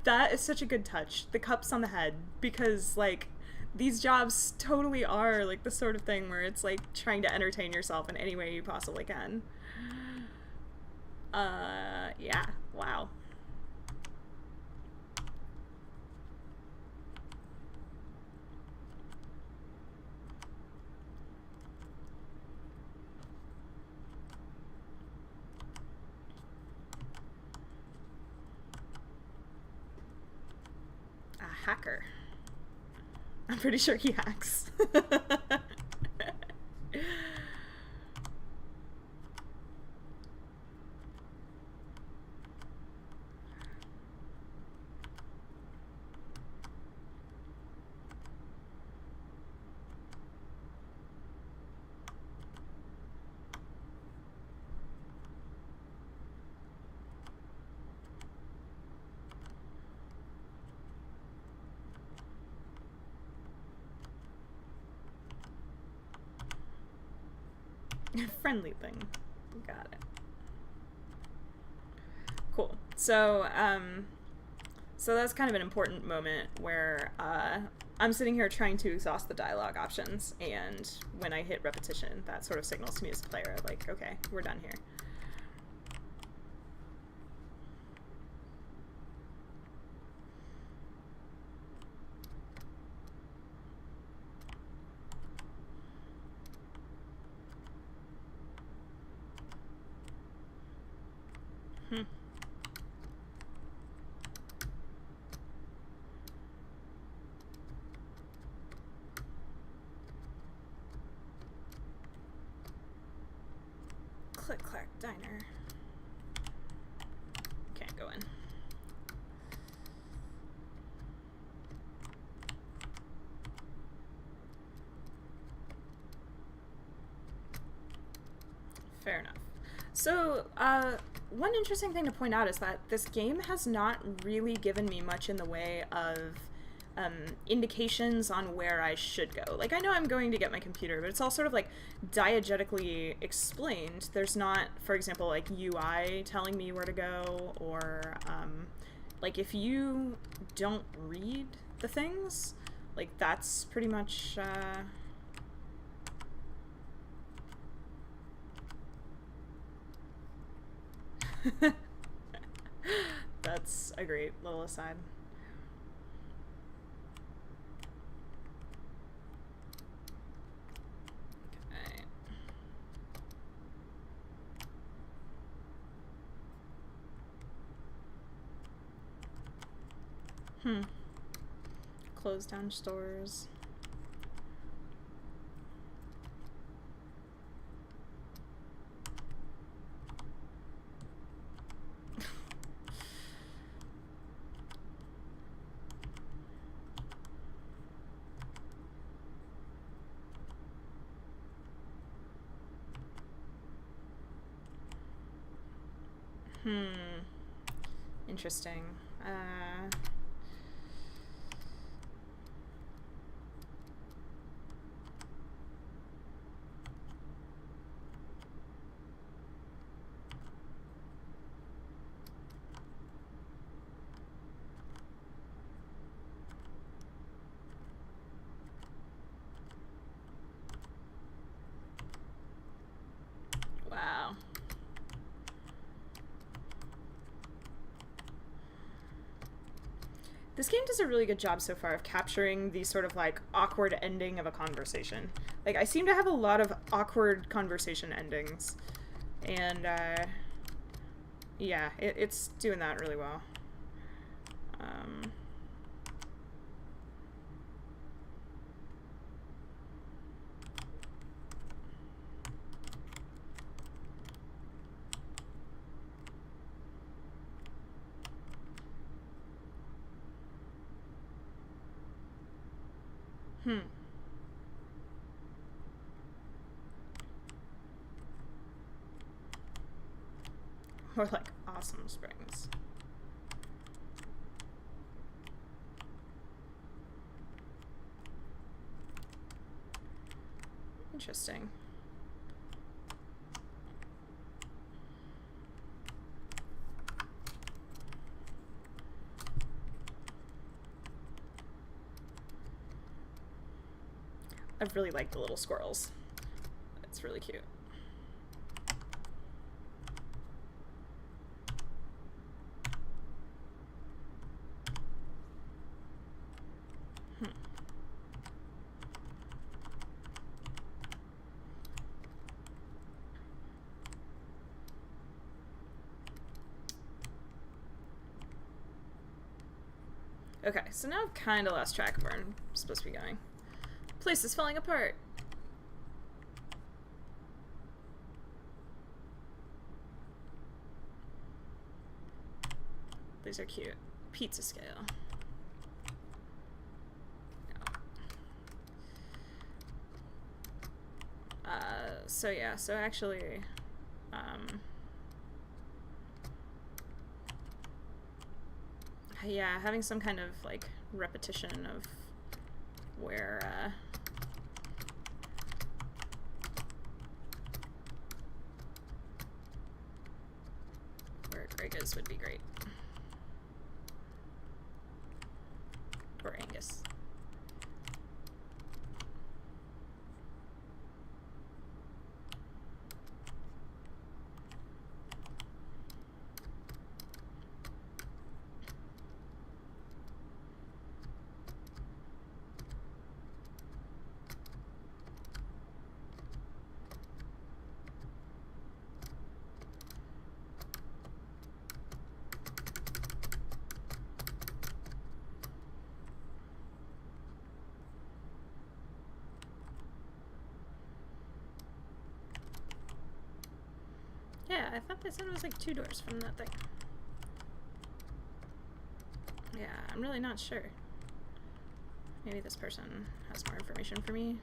That is such a good touch. The cups on the head, because like these jobs totally are like the sort of thing where it's like trying to entertain yourself in any way you possibly can. Yeah, wow. A hacker. I'm pretty sure he hacks. Friendly thing. Got it. Cool. So, so that's kind of an important moment where I'm sitting here trying to exhaust the dialogue options, and when I hit repetition, that sort of signals to me as a player, like, okay, we're done here. Click clack diner. Can't go in. Fair enough. So, one interesting thing to point out is that this game has not really given me much in the way of indications on where I should go. Like, I know I'm going to get my computer, but it's all sort of like diegetically explained. There's not, for example, like UI telling me where to go, or Like, if you don't read the things, like, that's pretty much, that's a great little aside. Okay. Close down stores. Interesting. Wow. This game does a really good job so far of capturing the sort of like awkward ending of a conversation. Like, I seem to have a lot of awkward conversation endings. And, yeah, it's doing that really well. Or like Awesome Springs. Interesting. I really like the little squirrels. It's really cute. Okay, so now I've kind of lost track of where I'm supposed to be going. Place is falling apart. These are cute. Pizza scale. So yeah, so actually, yeah, having some kind of like repetition of where Greg is would be great. Or Angus. Yeah, I thought they said it was like 2 doors from that thing. Yeah, I'm really not sure. Maybe this person has more information for me.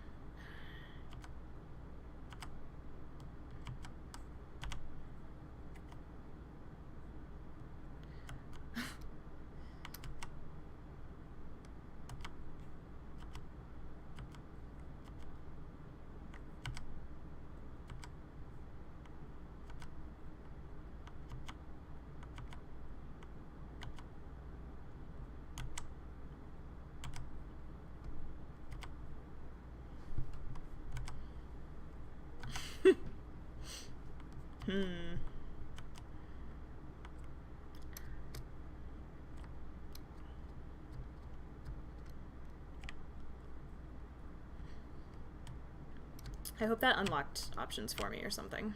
I hope that unlocked options for me or something.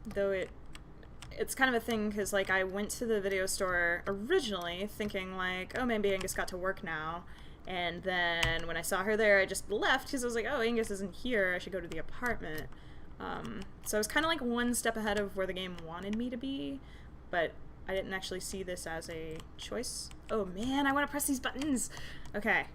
Though it's kind of a thing, because, like, I went to the video store originally thinking, like, oh, maybe Angus got to work now. And then when I saw her there, I just left because I was like, oh, Angus isn't here. I should go to the apartment. So I was kind of like one step ahead of where the game wanted me to be, but I didn't actually see this as a choice. Oh, man, I want to press these buttons. Okay.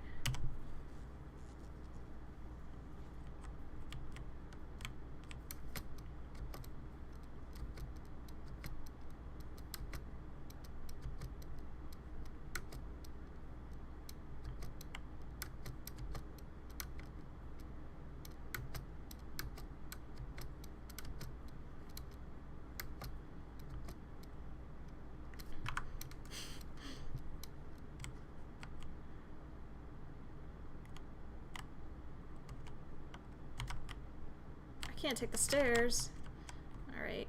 Can't take the stairs. Alright.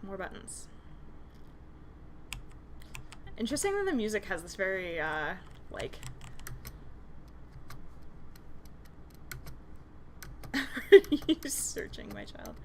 More buttons. Interesting that the music has this very, like... Are you searching, my child?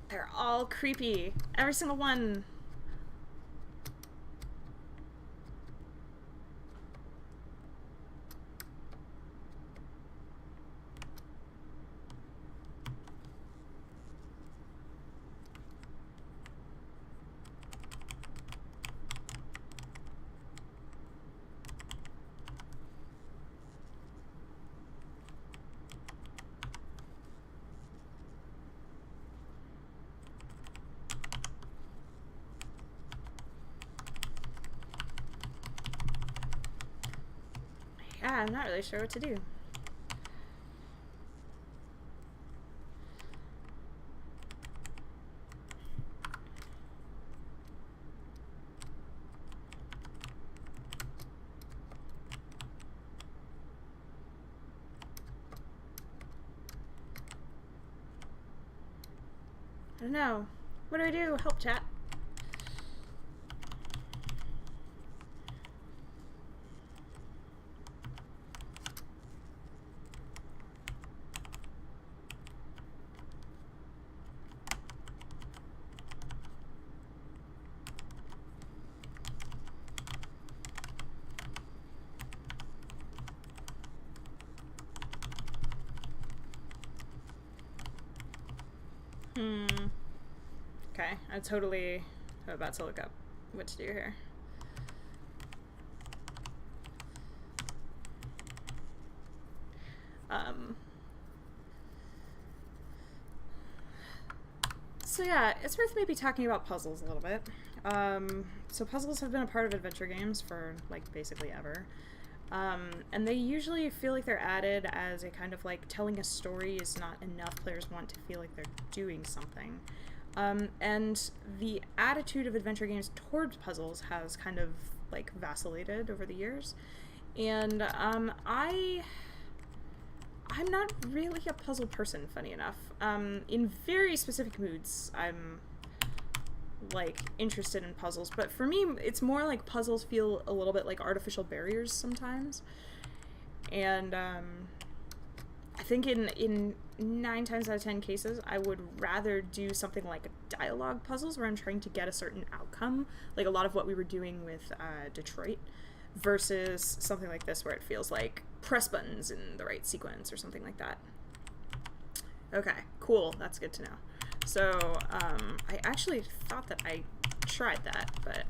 They're all creepy. Every single one. Yeah, I'm not really sure what to do. I don't know. What do I do? Help, chat. Okay, I totally am about to look up what to do here. So yeah, it's worth maybe talking about puzzles a little bit. So puzzles have been a part of adventure games for, like, basically ever. And they usually feel like they're added as a kind of, like, telling a story is not enough. Players want to feel like they're doing something. And the attitude of adventure games towards puzzles has kind of, like, vacillated over the years. And I'm not really a puzzle person, funny enough. In very specific moods, I'm, like, interested in puzzles. But for me, it's more like puzzles feel a little bit like artificial barriers sometimes. And I think in 9 times out of 10 cases, I would rather do something like dialogue puzzles where I'm trying to get a certain outcome, like a lot of what we were doing with Detroit, versus something like this where it feels like press buttons in the right sequence or something like that. Okay, cool. That's good to know. So I actually thought that I tried that, but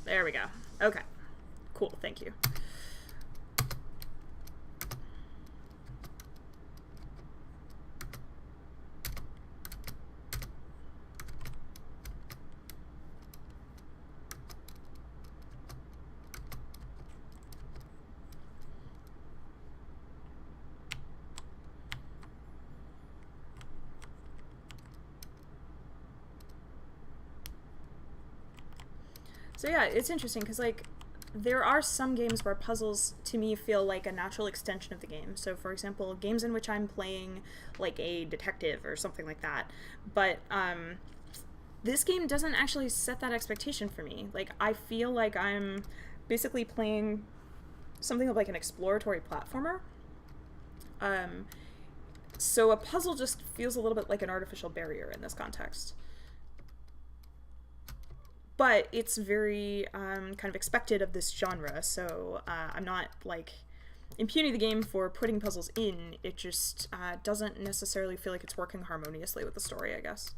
there we go. Okay, cool. Thank you. So yeah, it's interesting because like there are some games where puzzles to me feel like a natural extension of the game. So for example, games in which I'm playing like a detective or something like that. But this game doesn't actually set that expectation for me. Like I feel like I'm basically playing something of like an exploratory platformer. So a puzzle just feels a little bit like an artificial barrier in this context. But it's very kind of expected of this genre, so I'm not like impugning the game for putting puzzles in. It just doesn't necessarily feel like it's working harmoniously with the story, I guess.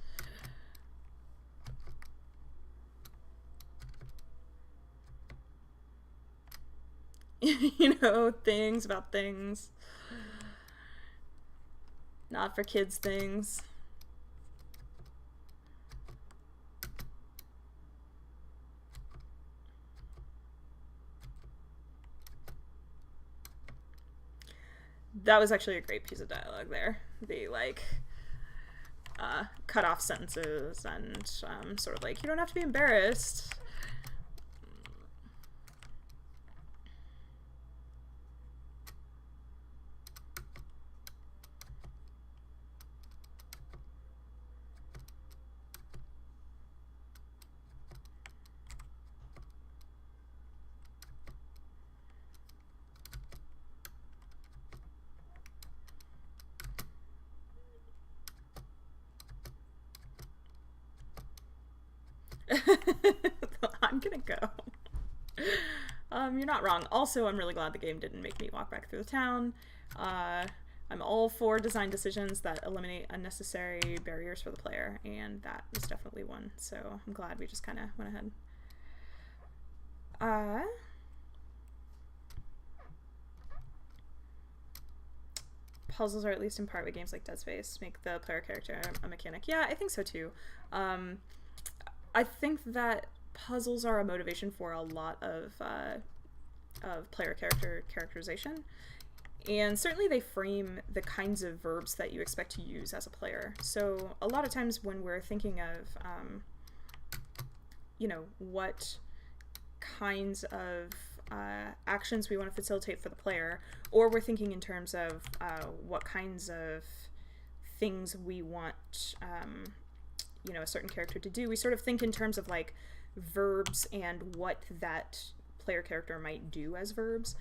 You know, things about things. Not for kids things. That was actually a great piece of dialogue there. The like cut off sentences and sort of like, you don't have to be embarrassed. I'm gonna go. You're not wrong. Also, I'm really glad the game didn't make me walk back through the town. I'm all for design decisions that eliminate unnecessary barriers for the player, and that was definitely one. So I'm glad we just kind of went ahead. Puzzles are at least in part with games like Dead Space make the player character a mechanic. Yeah, I think so too. I think that puzzles are a motivation for a lot of player characterization, and certainly they frame the kinds of verbs that you expect to use as a player. So a lot of times when we're thinking of you know, what kinds of actions we want to facilitate for the player, or we're thinking in terms of what kinds of things we want you know, a certain character to do, we sort of think in terms of like verbs and what that player character might do as verbs.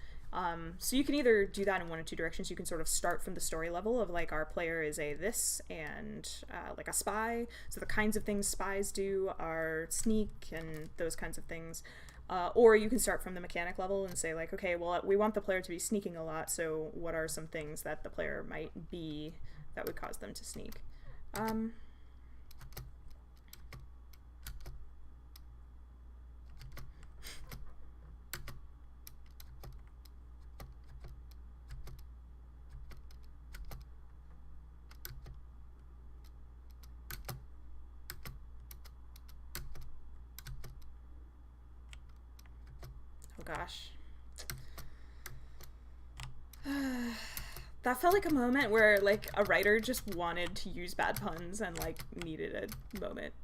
So you can either do that in one of two directions. You can sort of start from the story level of like our player is a this and like a spy. So the kinds of things spies do are sneak and those kinds of things. Or you can start from the mechanic level and say like, okay, well, we want the player to be sneaking a lot, so what are some things that the player might be that would cause them to sneak? Oh gosh. That felt like a moment where like a writer just wanted to use bad puns and like needed a moment.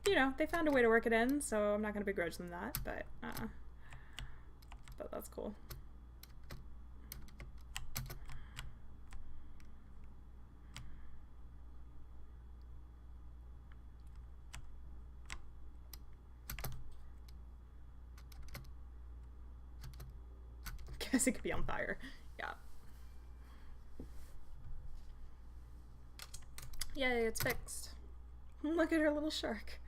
You know, they found a way to work it in, so I'm not gonna begrudge them that, but that's cool. Guess it could be on fire. Yeah. Yay, it's fixed. Look at her little shark.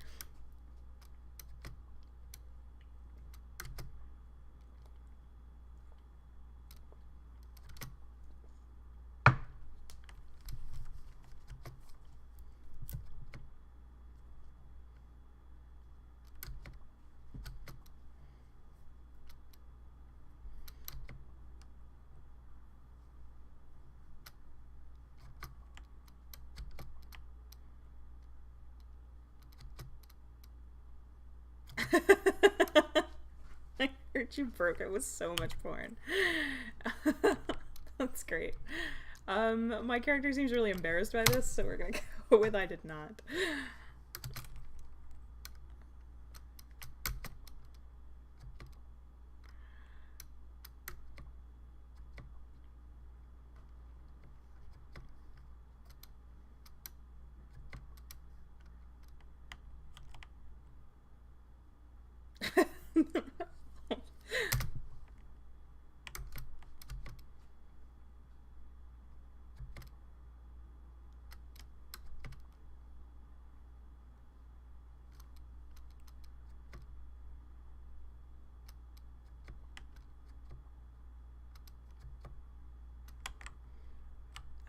I heard you broke it with so much porn. That's great. My character seems really embarrassed by this, so we're gonna go with I did not.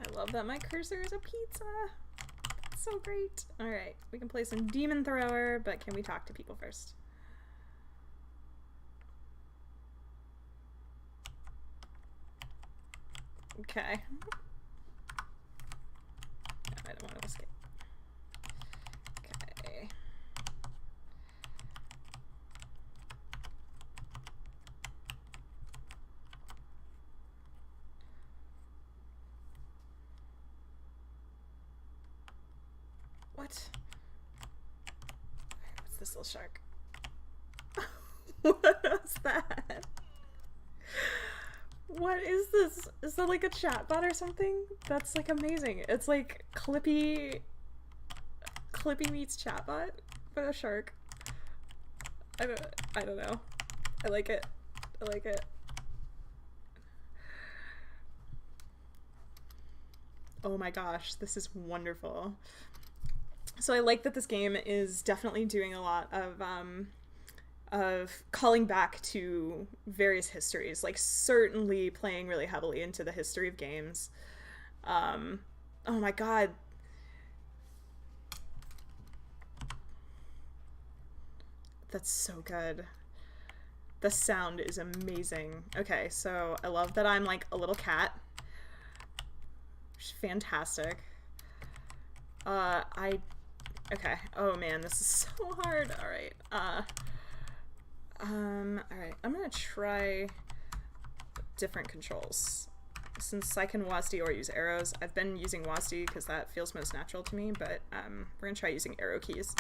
I love that my cursor is a pizza. That's so great. Alright, we can play some Demon Thrower, but can we talk to people first? Okay. No, I don't want to escape. Okay. What? What's this little shark? What was that? What is this? Is that like a chatbot or something? That's like amazing. It's like Clippy meets chatbot, but a shark. I don't know. I like it. I like it. Oh my gosh, this is wonderful. So I like that this game is definitely doing a lot of calling back to various histories, like certainly playing really heavily into the history of games. Oh my god. That's so good. The sound is amazing. Okay, so I love that I'm like a little cat. Fantastic. Okay. Oh man, this is so hard. Alright. Alright. I'm gonna try different controls. Since I can WASD or use arrows, I've been using WASD because that feels most natural to me, but we're gonna try using arrow keys.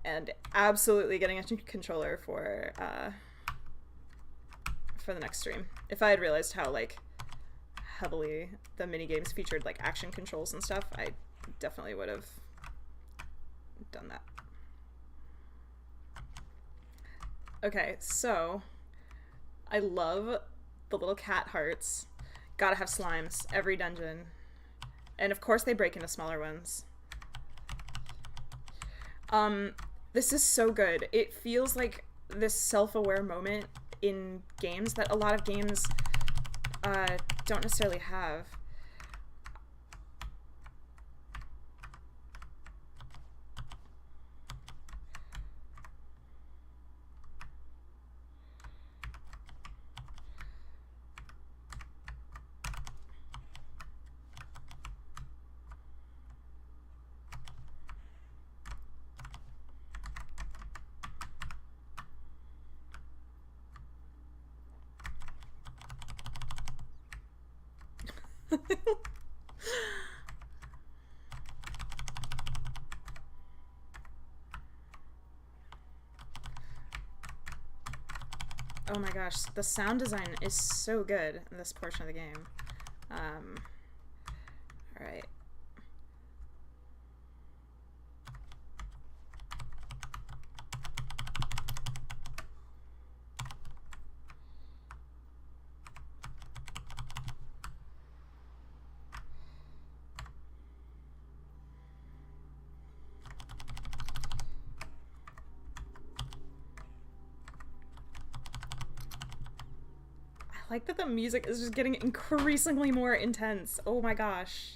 And absolutely getting a controller for the next stream. If I had realized how like heavily the minigames featured like action controls and stuff, I definitely would have done that. Okay, so I love the little cat hearts. Gotta have slimes every dungeon. And of course they break into smaller ones. This is so good. It feels like this self-aware moment in games that a lot of games don't necessarily have. Oh my gosh, the sound design is so good in this portion of the game. Alright. like that the music is just getting increasingly more intense. Oh my gosh.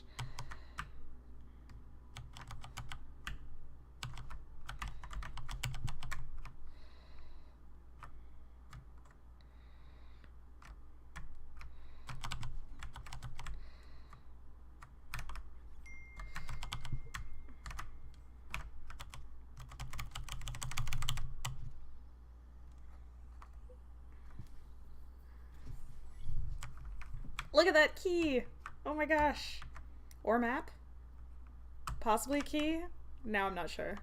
Look at that key! Oh my gosh. Or map? Possibly key? Now I'm not sure.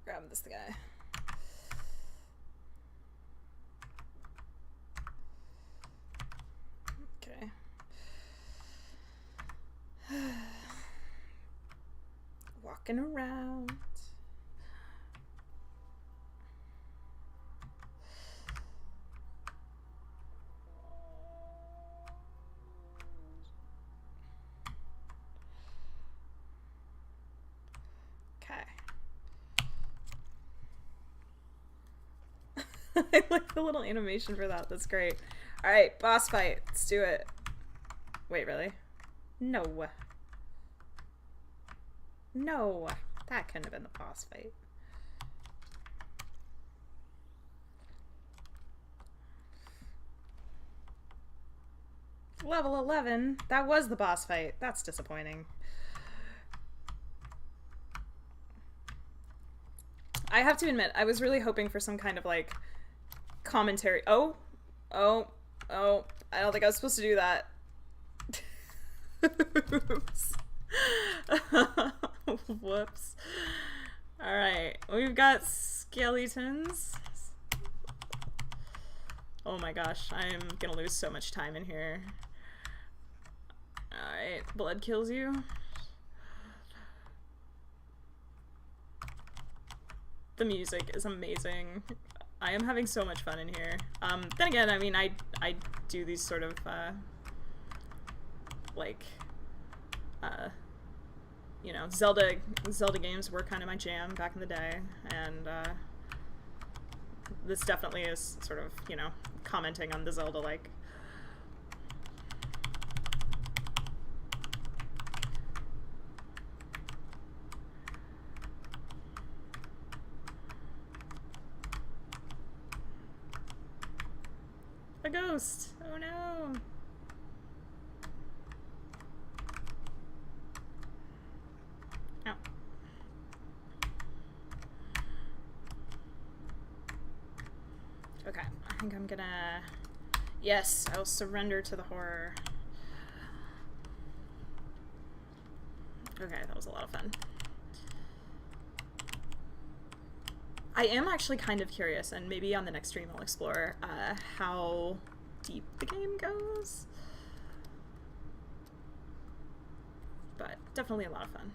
Grab this guy. Okay. Walking around. Okay. I like the little animation for that. That's great. All right, boss fight. Let's do it. Wait, really? No. No. That couldn't have been the boss fight. Level 11. That was the boss fight. That's disappointing. I have to admit, I was really hoping for some kind of, like, commentary. Oh. I don't think I was supposed to do that. Oops. Whoops. Alright, we've got skeletons. Oh my gosh, I'm gonna lose so much time in here. Alright, blood kills you. The music is amazing. I am having so much fun in here. Then again, I mean, I do these sort of, like, you know, Zelda games were kind of my jam back in the day, and, this definitely is sort of, you know, commenting on the Zelda, like, a ghost! Oh no! Ow. Okay, I think I'm gonna... Yes, I'll surrender to the horror. Okay, that was a lot of fun. I am actually kind of curious, and maybe on the next stream I'll explore how deep the game goes. But definitely a lot of fun.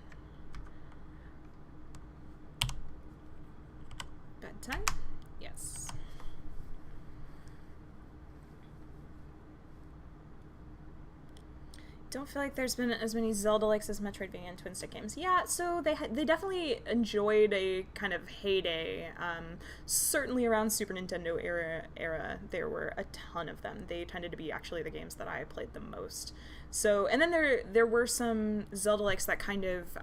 Bedtime? Yes. Don't feel like there's been as many Zelda-likes as Metroidvania and twin stick games. Yeah, so they definitely enjoyed a kind of heyday. Certainly around Super Nintendo era, there were a ton of them. They tended to be actually the games that I played the most. So, and then there were some Zelda-likes that kind of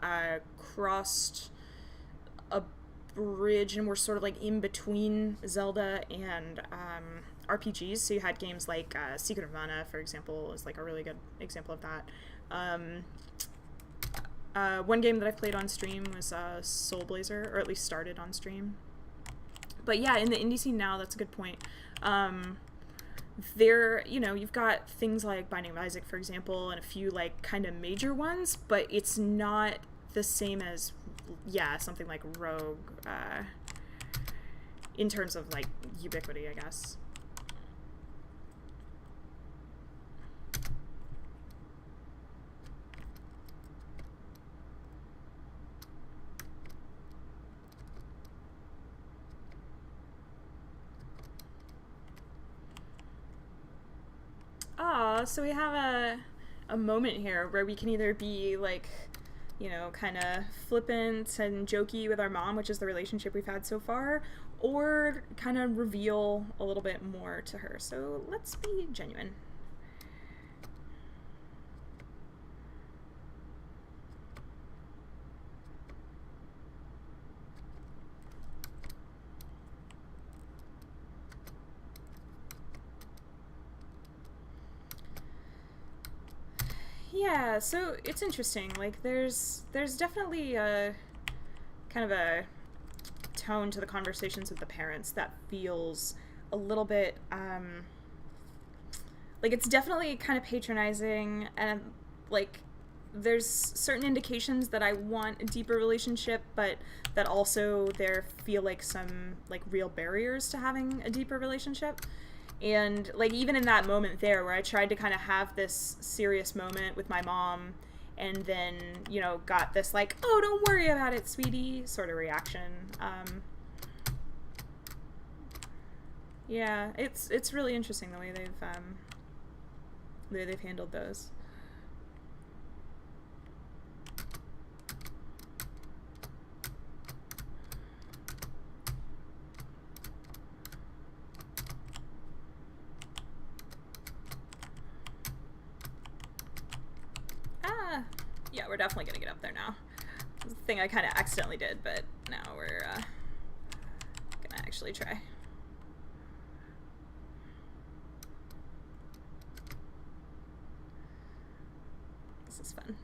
crossed a bridge and were sort of like in between Zelda and RPGs. So you had games like Secret of Mana, for example, is like a really good example of that. One game that I've played on stream was Soul Blazer, or at least started on stream. But yeah, in the indie scene now, that's a good point. There, you know, you've got things like Binding of Isaac, for example, and a few like kind of major ones, but it's not the same as, yeah, something like Rogue, in terms of like ubiquity, I guess. So we have a moment here where we can either be like, kind of flippant and jokey with our mom, which is the relationship we've had so far, or kind of reveal a little bit more to her. So let's be genuine. Yeah, so it's interesting. Like, there's definitely a kind of a tone to the conversations with the parents that feels a little bit like it's definitely kind of patronizing, and like there's certain indications that I want a deeper relationship, but that also there feel like some like real barriers to having a deeper relationship. And like even in that moment there where I tried to kind of have this serious moment with my mom, and then got this like, oh, don't worry about it, sweetie, sort of reaction. Yeah, it's really interesting the way they've handled those. Yeah, we're definitely gonna get up there now. It's a thing I kind of accidentally did, but now we're gonna actually try. This is fun.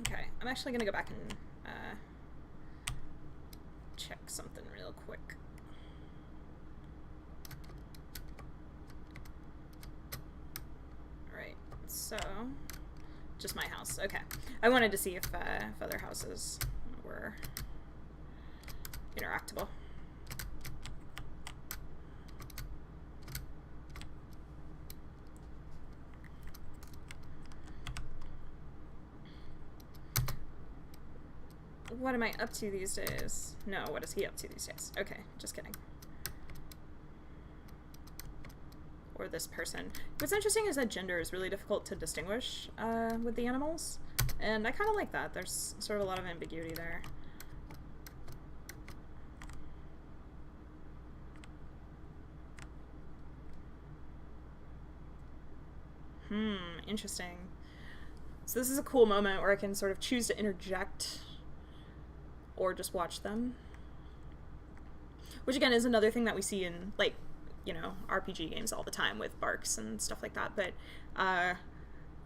Okay, I'm actually gonna go back and check something real quick. Alright, so just my house. Okay, I wanted to see if other houses were interactable. What am I up to these days? No, what is he up to these days? Okay, just kidding. Or this person. What's interesting is that gender is really difficult to distinguish with the animals, and I kind of like that. There's sort of a lot of ambiguity there. Interesting. So this is a cool moment where I can sort of choose to interject or just watch them. Which again is another thing that we see in like, RPG games all the time with barks and stuff like that, but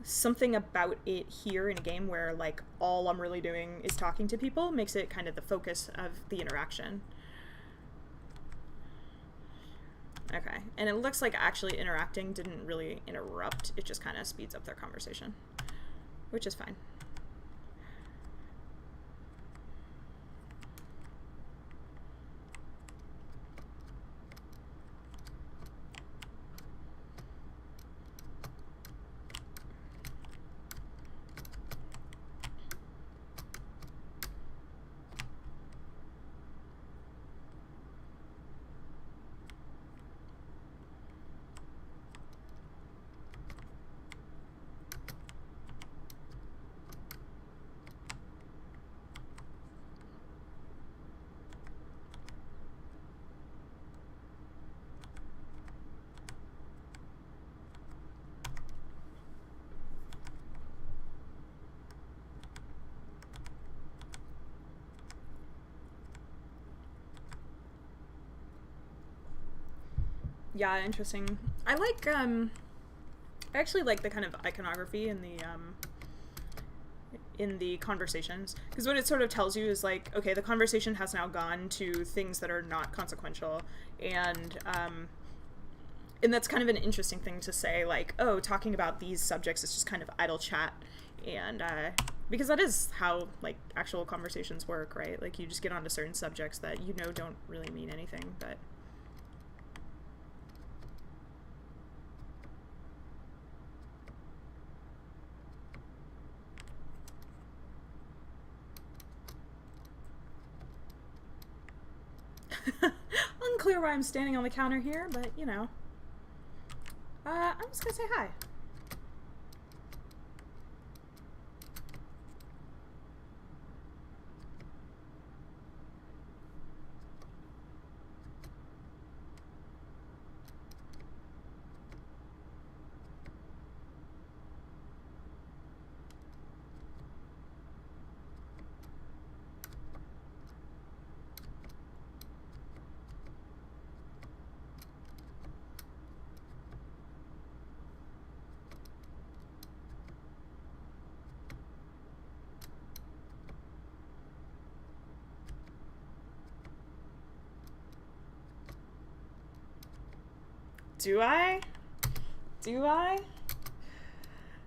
something about it here in a game where like all I'm really doing is talking to people makes it kind of the focus of the interaction. Okay, and it looks like actually interacting didn't really interrupt, it just kind of speeds up their conversation, which is fine. Yeah, interesting. I actually like the kind of iconography in the conversations, because what it sort of tells you is like, okay, the conversation has now gone to things that are not consequential, and that's kind of an interesting thing to say, like, oh, talking about these subjects is just kind of idle chat, and Because that is how, like, actual conversations work, right? Like, you just get onto certain subjects that you know don't really mean anything, but... Unclear why I'm standing on the counter here, but, you know. I'm just gonna say hi. Do I? Do I?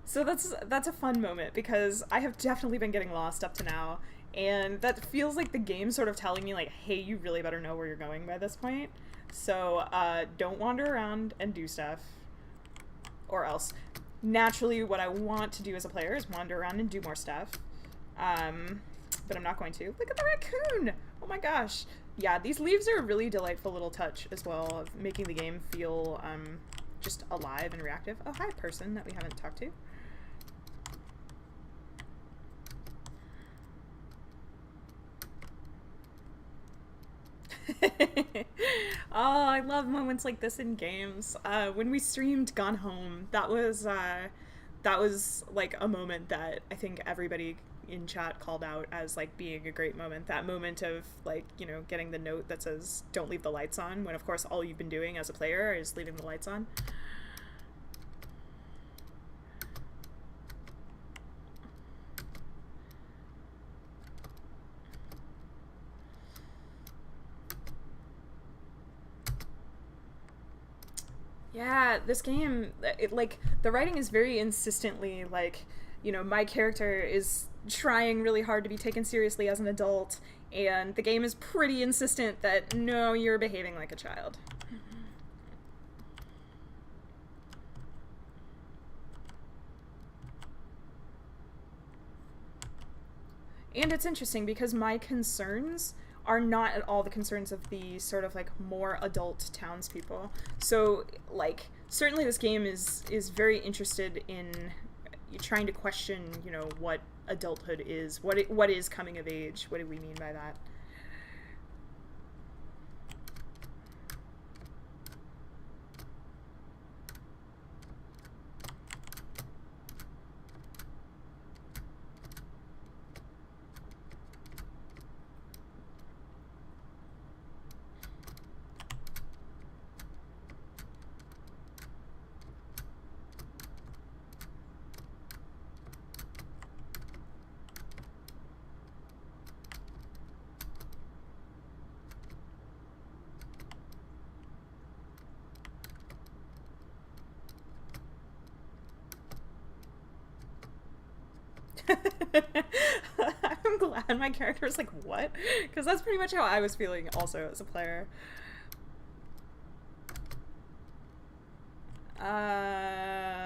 So that's a fun moment, because I have definitely been getting lost up to now, and that feels like the game sort of telling me, like, hey, you really better know where you're going by this point. So, don't wander around and do stuff. Or else. Naturally, what I want to do as a player is wander around and do more stuff. But I'm not going to. Look at the raccoon! Oh my gosh. Yeah, these leaves are a really delightful little touch as well, of making the game feel just alive and reactive. Oh, hi, person that we haven't talked to. Oh, I love moments like this in games. When we streamed Gone Home, that was like a moment that I think everybody in chat called out as like being a great moment. That moment of, like, you know, getting the note that says don't leave the lights on, when of course all you've been doing as a player is leaving the lights on. Yeah, this game, like, the writing is very insistently, like, you know, my character is trying really hard to be taken seriously as an adult, and the game is pretty insistent that, no, you're behaving like a child. And it's interesting because my concerns are not at all the concerns of the sort of like more adult townspeople. So, like, certainly this game is very interested in trying to question, you know, what adulthood is, what is coming of age, what do we mean by that. I'm glad my character was like, what? Because that's pretty much how I was feeling also as a player. Yeah.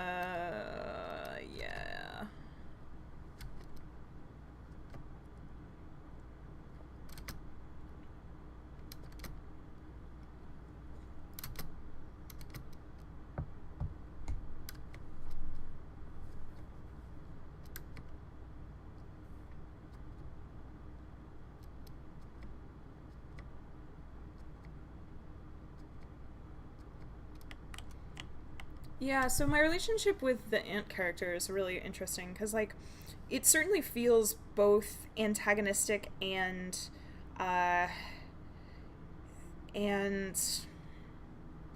Yeah, so my relationship with the Ant character is really interesting, because, like, it certainly feels both antagonistic uh, and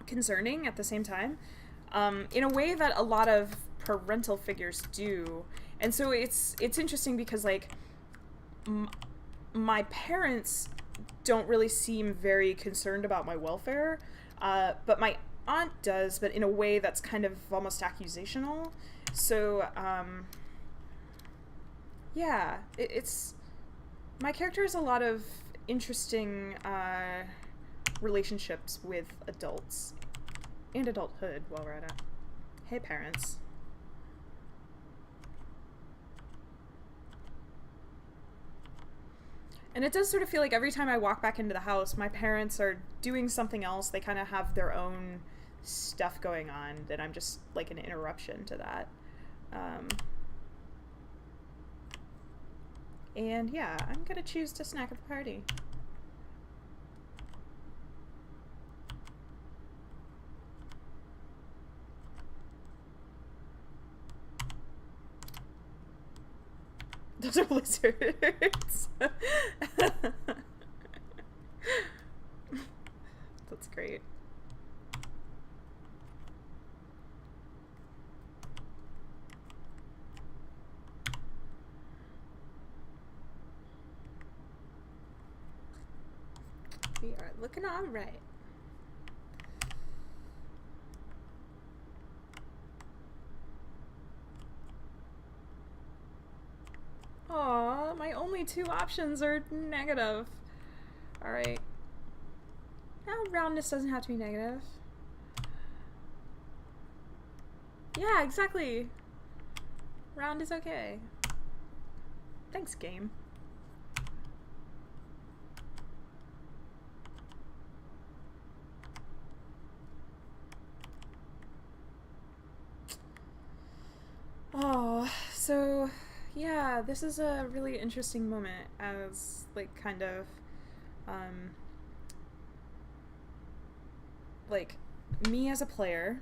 concerning at the same time, in a way that a lot of parental figures do. And so it's interesting because, like, my parents don't really seem very concerned about my welfare, but my aunt does, but in a way that's kind of almost accusational. So, Yeah, it's my character has a lot of interesting relationships with adults and adulthood while we're at it. Hey, parents. And it does sort of feel like every time I walk back into the house, my parents are doing something else. They kind of have their own stuff going on that I'm just like an interruption to that. Um, and yeah, I'm gonna choose to snack at the party. Those are blizzards. That's great. We are looking all right. Aw, my only two options are negative. Alright. Now, roundness doesn't have to be negative. Yeah, exactly. Round is okay. Thanks, game. Oh, so yeah, this is a really interesting moment as like kind of um like me as a player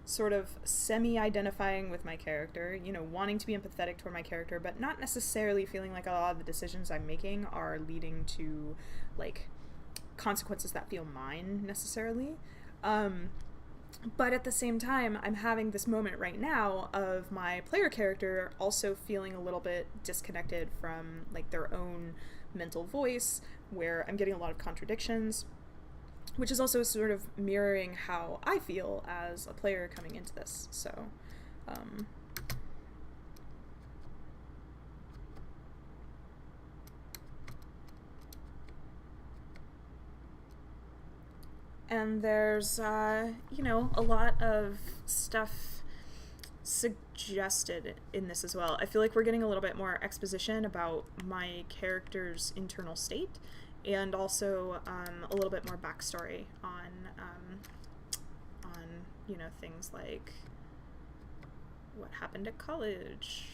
sort of semi-identifying with my character, you know, wanting to be empathetic toward my character, but not necessarily feeling like a lot of the decisions I'm making are leading to like consequences that feel mine necessarily. But at the same time, I'm having this moment right now of my player character also feeling a little bit disconnected from like their own mental voice, where I'm getting a lot of contradictions, which is also sort of mirroring how I feel as a player coming into this. So, um, and there's, you know, a lot of stuff suggested in this as well. I feel like we're getting a little bit more exposition about my character's internal state, and also a little bit more backstory on you know, things like what happened at college.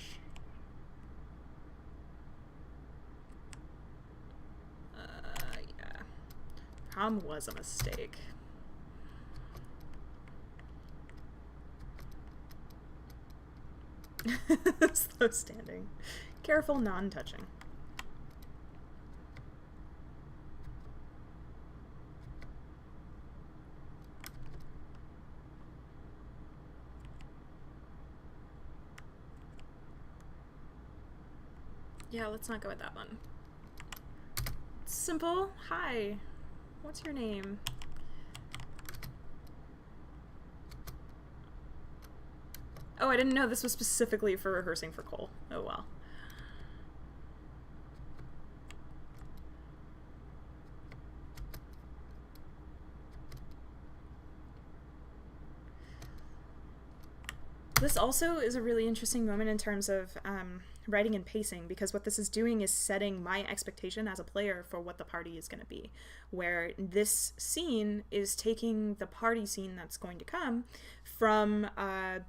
Yeah, prom was a mistake. Slow standing. Careful non-touching. Yeah, let's not go with that one. Simple. Hi. What's your name? Oh, I didn't know this was specifically for rehearsing for Cole. Oh well. This also is a really interesting moment in terms of writing and pacing, because what this is doing is setting my expectation as a player for what the party is going to be. Where this scene is taking the party scene that's going to come from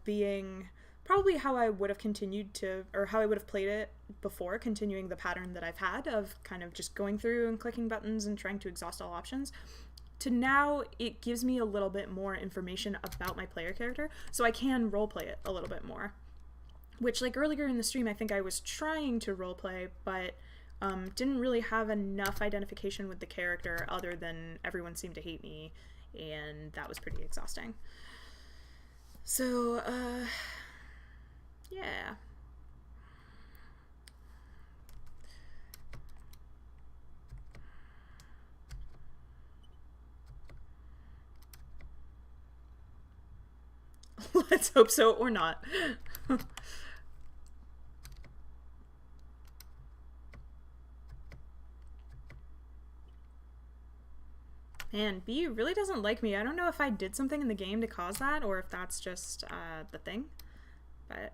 being probably how I would have continued to, or how I would have played it before, continuing the pattern that I've had of kind of just going through and clicking buttons and trying to exhaust all options, to now it gives me a little bit more information about my player character, so I can roleplay it a little bit more. Which, like, earlier in the stream, I think I was trying to roleplay, but didn't really have enough identification with the character other than everyone seemed to hate me, and that was pretty exhausting. So, yeah. Let's hope so, or not. Man, B really doesn't like me. I don't know if I did something in the game to cause that or if that's just the thing. But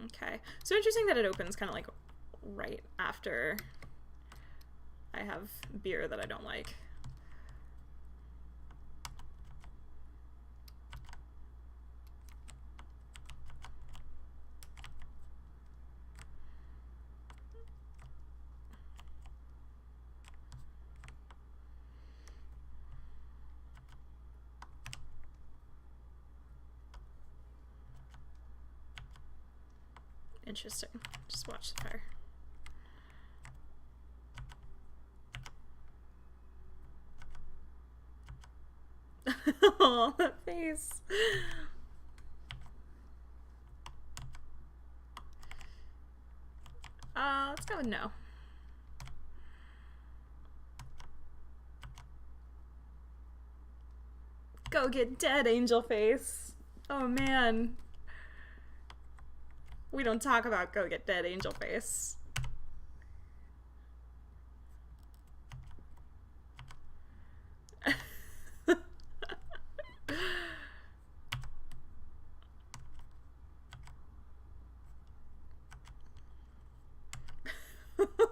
okay. So interesting that it opens kind of like right after I have beer that I don't like. Interesting. Just watch the fire. Oh, that face. Let's go with no. Go get dead, angel face. Oh man. We don't talk about go get dead, angel face.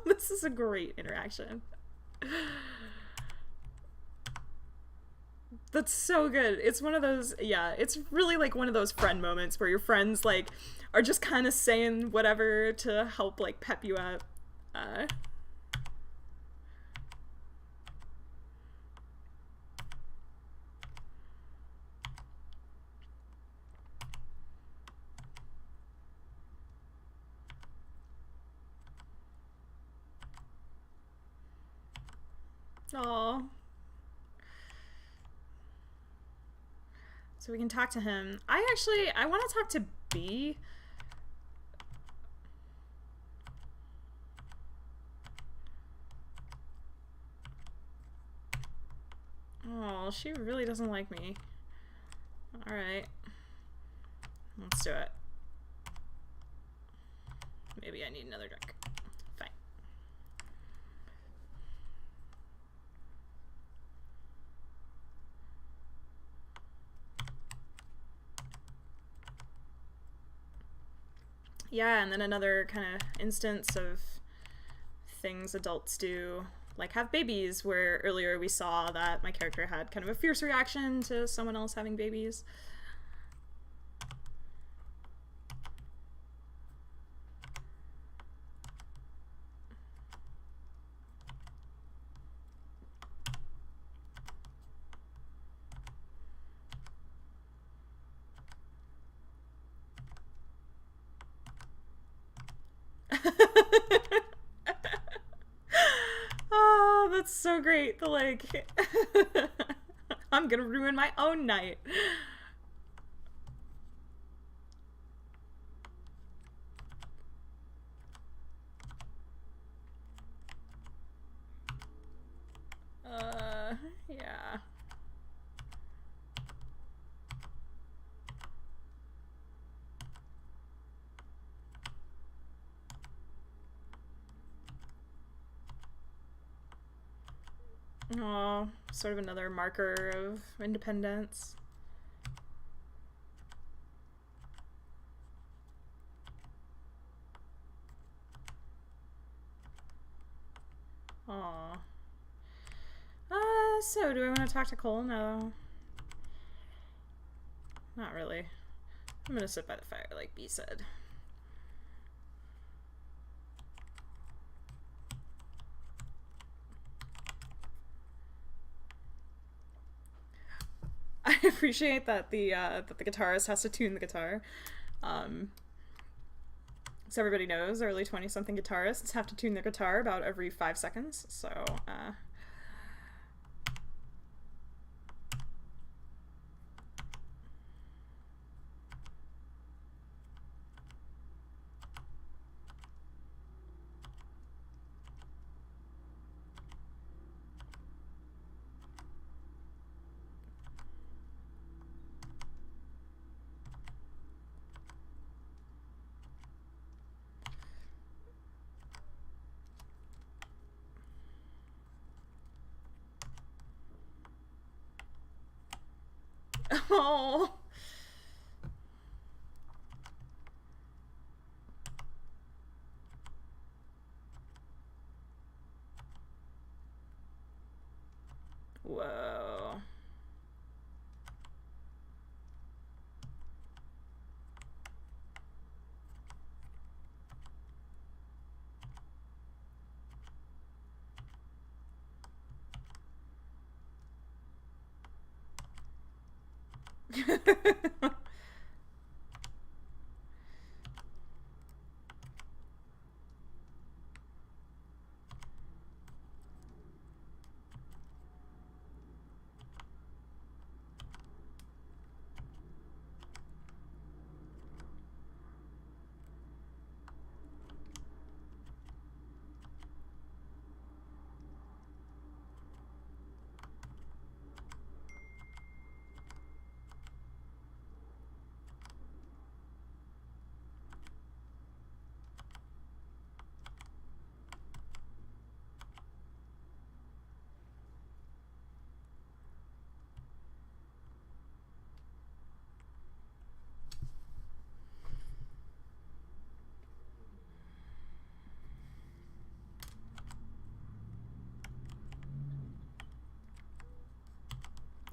This is a great interaction. That's so good. It's one of those, yeah, it's really like one of those friend moments where your friends like are just kind of saying whatever to help like pep you up. Aw. So we can talk to him. I want to talk to B. Oh, she really doesn't like me. Alright. Let's do it. Maybe I need another drink. Fine. Yeah, and then another kind of instance of things adults do, like have babies, where earlier we saw that my character had kind of a fierce reaction to someone else having babies. Oh, that's so great. The like, I'm gonna ruin my own night. Yeah. Oh, sort of another marker of independence. Aw. So do I want to talk to Cole? No. Not really. I'm gonna sit by the fire, like B said. I appreciate that the guitarist has to tune the guitar. So everybody knows early 20-something guitarists have to tune their guitar about every 5 seconds. So Oh. Whoa.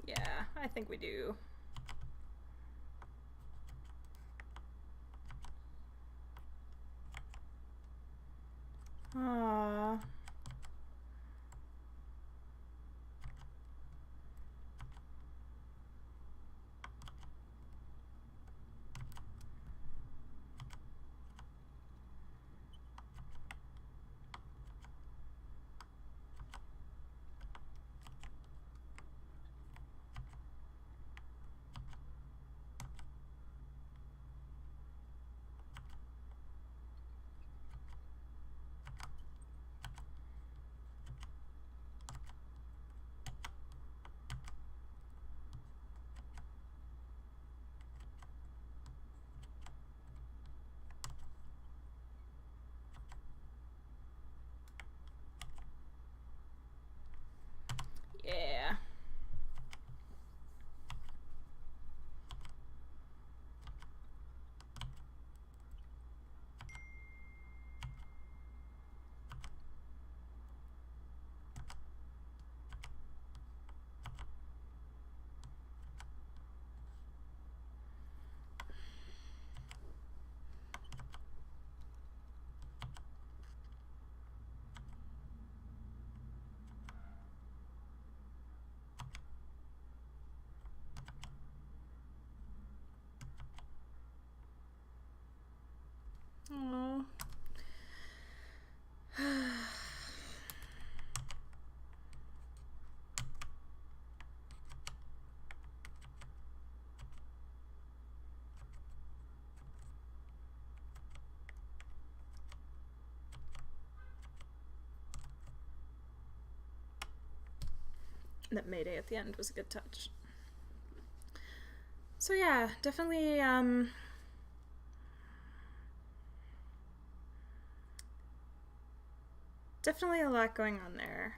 Yeah, I think we do. Aww. Yeah. Aww. That Mayday at the end was a good touch. So yeah, definitely definitely a lot going on there.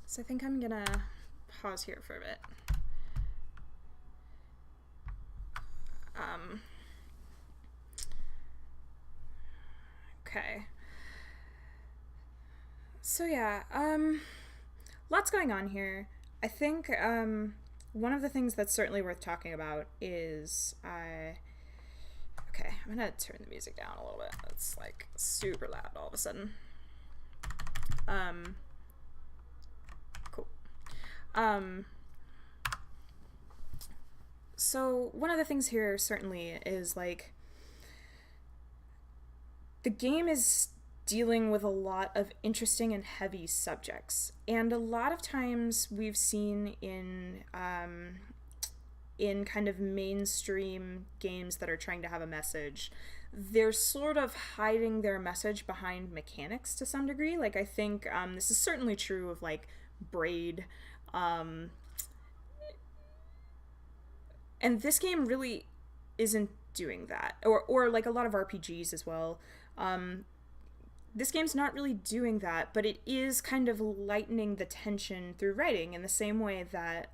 So I think I'm gonna pause here for a bit. Okay. So yeah, lots going on here. I think one of the things that's certainly worth talking about is okay, I'm gonna turn the music down a little bit. It's like super loud all of a sudden. Cool. So one of the things here certainly is like the game is dealing with a lot of interesting and heavy subjects, and a lot of times we've seen in kind of mainstream games that are trying to have a message, they're sort of hiding their message behind mechanics to some degree. Like I think this is certainly true of like Braid, and this game really isn't doing that, or like a lot of RPGs as well. this game's not really doing that, but it is kind of lightening the tension through writing in the same way that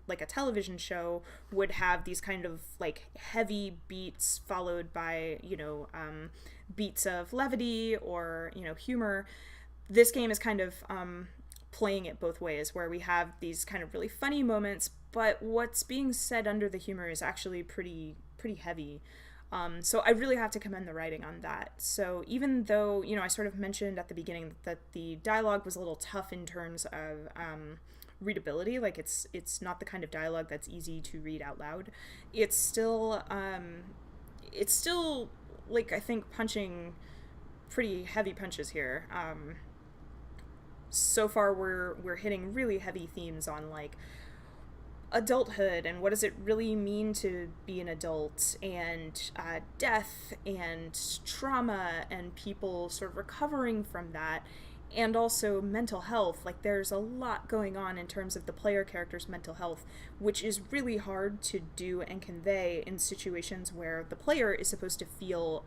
like a television show would have these kind of like heavy beats followed by, beats of levity or, humor. This game is kind of playing it both ways, where we have these kind of really funny moments, but what's being said under the humor is actually pretty heavy. So I really have to commend the writing on that. So even though, I sort of mentioned at the beginning that the dialogue was a little tough in terms of readability, like it's not the kind of dialogue that's easy to read out loud, it's still like, I think, punching pretty heavy punches here. So far we're hitting really heavy themes on like adulthood and what does it really mean to be an adult, and death and trauma and people sort of recovering from that, and also mental health. Like, there's a lot going on in terms of the player character's mental health, which is really hard to do and convey in situations where the player is supposed to feel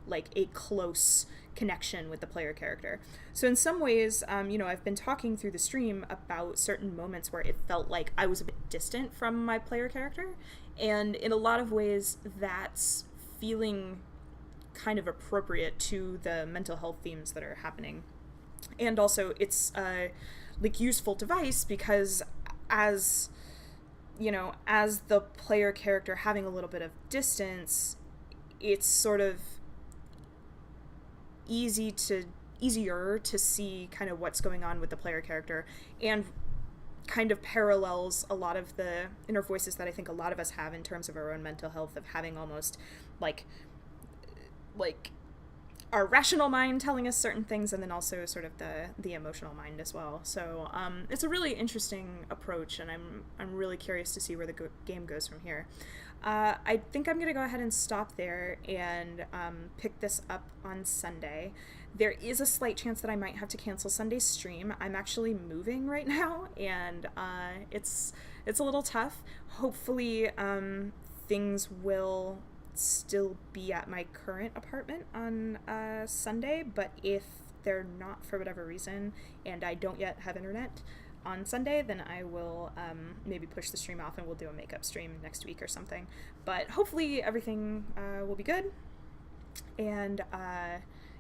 like a close connection with the player character. So in some ways, I've been talking through the stream about certain moments where it felt like I was a bit distant from my player character, and in a lot of ways that's feeling kind of appropriate to the mental health themes that are happening. And also it's a like useful device because as the player character having a little bit of distance, it's sort of easier to see kind of what's going on with the player character, and kind of parallels a lot of the inner voices that I think a lot of us have in terms of our own mental health, of having almost like our rational mind telling us certain things, and then also sort of the emotional mind as well. So it's a really interesting approach, and I'm really curious to see where the game goes from here. I think I'm going to go ahead and stop there and pick this up on Sunday. There is a slight chance that I might have to cancel Sunday's stream. I'm actually moving right now, and it's a little tough. Hopefully things will still be at my current apartment on Sunday, but if they're not for whatever reason and I don't yet have internet on Sunday, then I will maybe push the stream off and we'll do a makeup stream next week or something. But hopefully everything will be good. And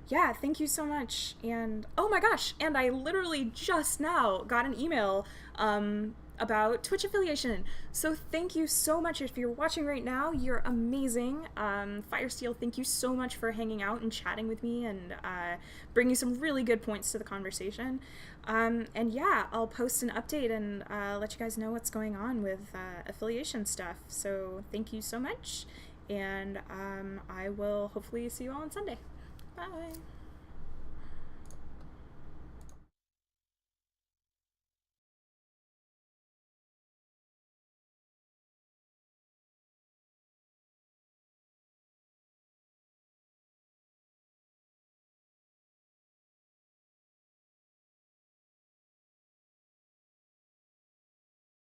yeah, thank you so much. And oh my gosh, and I literally just now got an email about Twitch affiliation. So thank you so much. If you're watching right now, you're amazing. Firesteel, thank you so much for hanging out and chatting with me and bringing some really good points to the conversation. And yeah, I'll post an update and let you guys know what's going on with affiliation stuff. So thank you so much, and I will hopefully see you all on Sunday. Bye.